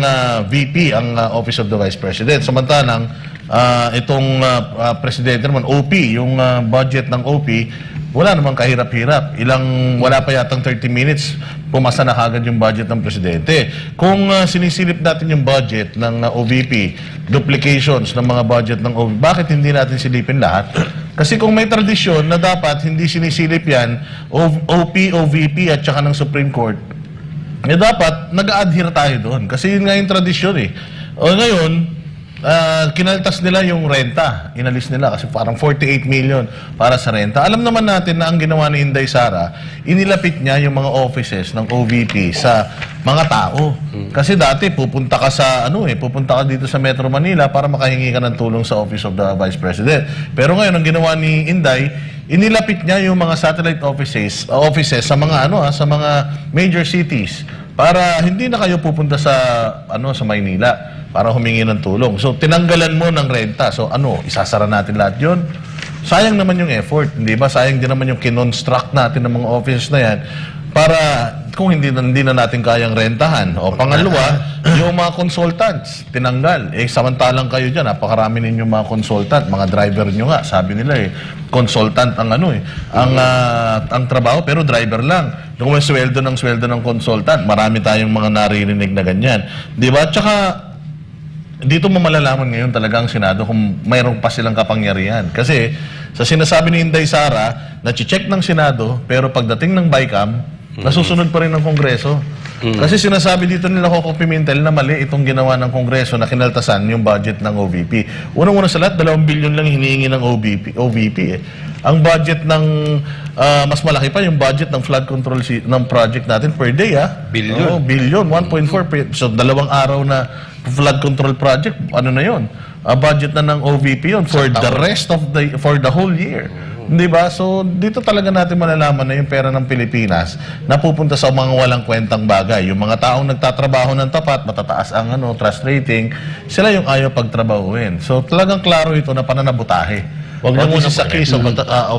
VP ang Office of the Vice President, samantalang itong presidente naman, OP, yung budget ng OP, wala namang kahirap-hirap. Wala pa yatang 30 minutes, pumasa na agad yung budget ng presidente. Kung sinisilip natin yung budget ng OVP, duplications ng mga budget ng OVP, bakit hindi natin silipin lahat? Kasi kung may tradisyon na dapat hindi sinisilip yan, OP, OVP at saka ng Supreme Court, dapat nag-a-adhere tayo doon. Kasi yun nga yung tradisyon eh. O ngayon, kinaltas nila yung renta. Inalis nila kasi parang 48 million para sa renta. Alam naman natin na ang ginawa ni Inday Sara, inilapit niya yung mga offices ng OVP sa mga tao. Kasi dati pupunta ka pupunta ka dito sa Metro Manila para makahingi ka ng tulong sa Office of the Vice President. Pero ngayon ang ginawa ni Inday, inilapit niya yung mga satellite offices sa mga sa mga major cities para hindi na kayo pupunta sa sa Maynila para humingi ng tulong. So, tinanggalan mo ng renta. So, isasara natin lahat yun? Sayang naman yung effort, hindi ba? Sayang din naman yung kinonstruct natin ng mga offices na yan para kung hindi na natin kayang rentahan. O pangalawa, yung mga consultants, tinanggal. Samantalang kayo dyan, napakarami ninyong mga consultant, mga driver nyo nga, sabi nila consultant ang ang trabaho, pero driver lang. Kung may sweldo ng consultant, marami tayong mga naririnig na ganyan. Di ba? Tsaka, dito mo malalaman ngayon talaga ang Senado kung mayroon pa silang kapangyarihan. Kasi sa sinasabi ni Inday Sara, na-check ng Senado, pero pagdating ng BICAM, nasusunod pa rin ng Kongreso. Kasi sinasabi dito nila Coco Pimentel na mali itong ginawa ng Kongreso na kinaltasan yung budget ng OVP. Unang-una sa lahat, 2 billion lang hinihingi ng OVP. Ang budget ng mas malaki pa yung budget ng flood control ng project natin per day. Billion. Billion, 1.4. So 2 araw na flood control project, na yon? Budget na ng OVP yon for the whole year. Di ba? So, dito talaga natin malalaman na yung pera ng Pilipinas napupunta sa mga walang kwentang bagay. Yung mga taong nagtatrabaho ng tapat, matataas ang trust rating, sila yung ayaw pagtrabahuin. So, talagang klaro ito na pananabutahe. Huwag na muna sa case of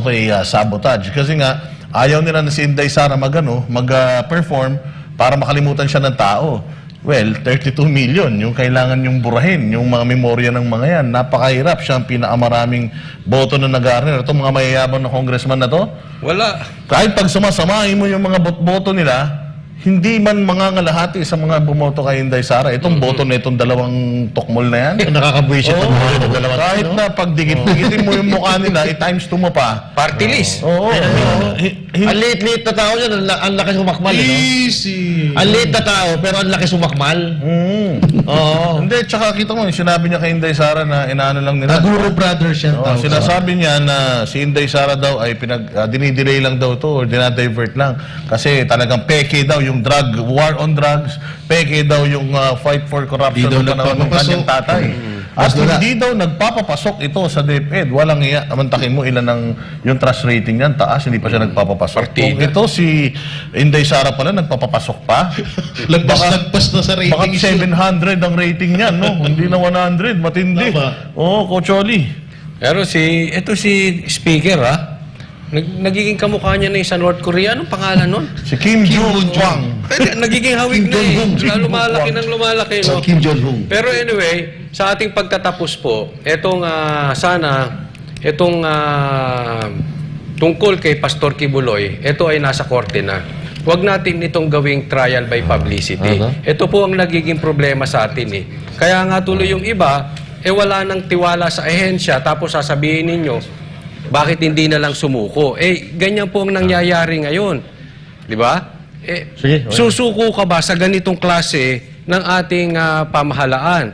a sabotage. Kasi nga, ayaw nila na si Inday Sara mag-perform para makalimutan siya ng tao. Well, 32 million, yung kailangan yung burahin, yung mga memorya ng mga yan. Napakahirap, siya ang pinakamaraming boto na nag-garner. Itong mga mayayabang na congressman na to, wala. kahit pag sumasamahin mo yung mga boto nila, hindi man mangangalahati sa mga bumoto kay Inday Sara. Itong boto na itong 2 tukmol na yan. Nakakabwisit ang mga ng dalawang Kahit na pag digitin mo yung mukha nila, i-times 2 mo pa. Party list. Oo. Ang liit-liit na tao yan, ang laki sumakmal. Easy. Ang liit na tao, pero ang laki sumakmal. Oo. Hindi, tsaka kita mo, sinabi niya kay Inday Sara na inaano lang nila. Naguro brothers yan tawag. Sinasabi niya na si Inday Sara daw ay dinidelay lang daw to or dinadivert lang. Kasi talagang peke daw yung war on drugs, peke daw yung fight for corruption ng panahon ng kanyang tatay. At hindi daw nagpapapasok ito sa DepEd. Walang iya. Amantakin mo ilan yung trust rating niyan, taas, hindi pa siya nagpapapasok. Kung ito si Inday Sara pala, nagpapapasok pa. Lagpas na sa rating. Baka 700 ang rating niyan, no? Hindi na 100, matindi. Oo, Coach Oli. Pero ito si Speaker, nagiging kamukha niya na sa North Korea. Anong pangalan nun? Si Kim Jong-un. Nagiging hawig na lumalaki ng lumalaki. No? Kim Jong-un. Pero anyway, sa ating pagtatapos po, tungkol kay Pastor Kibuloy, ito ay nasa korte na. Huwag natin itong gawing trial by publicity. Ito po ang nagiging problema sa atin eh. Kaya nga tuloy yung iba, wala nang tiwala sa ahensya, tapos sasabihin ninyo, bakit hindi na lang sumuko? Ganyan po ang nangyayari ngayon. Di ba? Sige, okay. Susuko ka ba sa ganitong klase ng ating pamahalaan?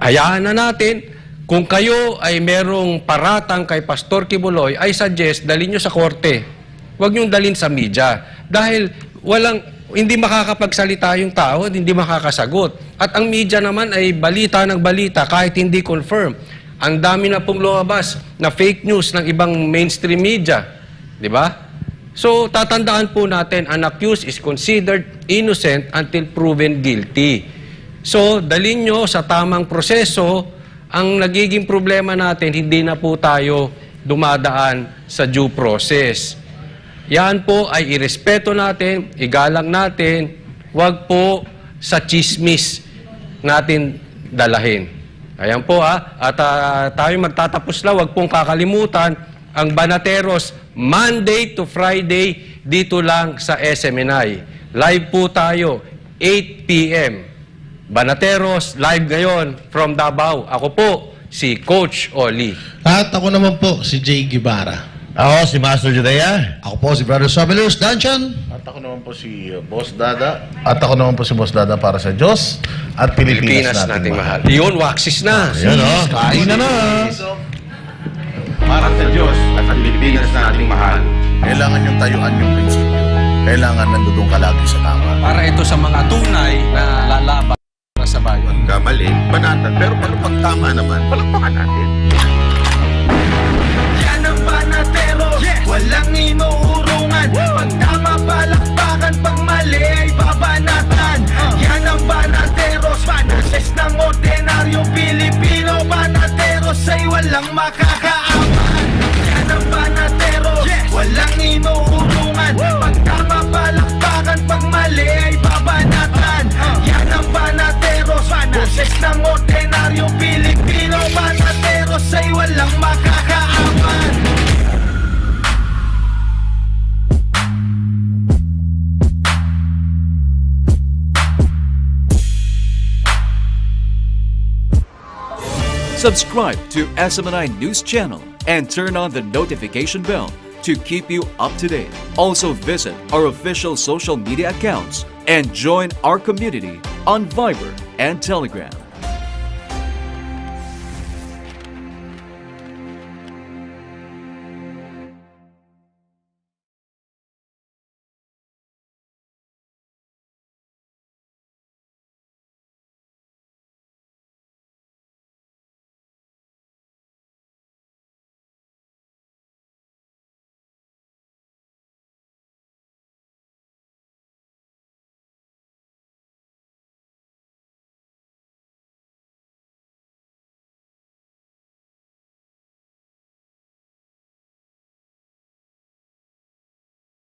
Hayaan na natin, kung kayo ay merong paratang kay Pastor Kibuloy, I suggest, dalhin nyo sa korte. Huwag nyo dalhin sa media. Dahil hindi makakapagsalita yung tao, hindi makakasagot. At ang media naman ay balita ng balita kahit hindi confirm. Ang dami na pong lumabas na fake news ng ibang mainstream media. Di ba? So, tatandaan po natin, an accused is considered innocent until proven guilty. So, dalhin nyo sa tamang proseso. Ang nagiging problema natin, hindi na po tayo dumadaan sa due process. Yan po ay irespeto natin, igalang natin, wag po sa chismis natin dalahin. Ayan po at tayo magtatapos na, wag pong kakalimutan, ang Banateros, Monday to Friday, dito lang sa SMNI. Live po tayo, 8 p.m. Banateros, live ngayon from Davao. Ako po, si Coach Oli. At ako naman po, si Jay Guevara. Ako, si Master Judea. Ako po si Brother Sabelos Danchan. At ako naman po si Boss Dada. At ako naman po si Boss Dada para sa Diyos at Pilipinas nating mahal. Yun, waxis na. Yan o. Kain na na! Para sa Diyos at sa Pilipinas na ating mahal. Kailangan yung tayuan yung prinsipyo. Kailangan nandudong ka lagi sa tama. Para ito sa mga tunay na lalaban sa bayan. Kamali, banatan. Pero pag tama naman, palakpakan natin. Yan ang Banateros, walang inuurungan. Pag tama palakpakan, pag mali ay babanatan. Yan ang Banateros, boses ng ordinaryong Pilipino. Banateros ay walang makakaawan. Yan ang Banateros, walang inuurungan. Pag tama palakpakan, pag mali ay babanatan. Yan ang Banateros, boses ng ordinaryong Pilipino. Banateros ay walang makakaawan. Subscribe to SMNI News Channel and turn on the notification bell to keep you up to date. Also visit our official social media accounts and join our community on Viber and Telegram.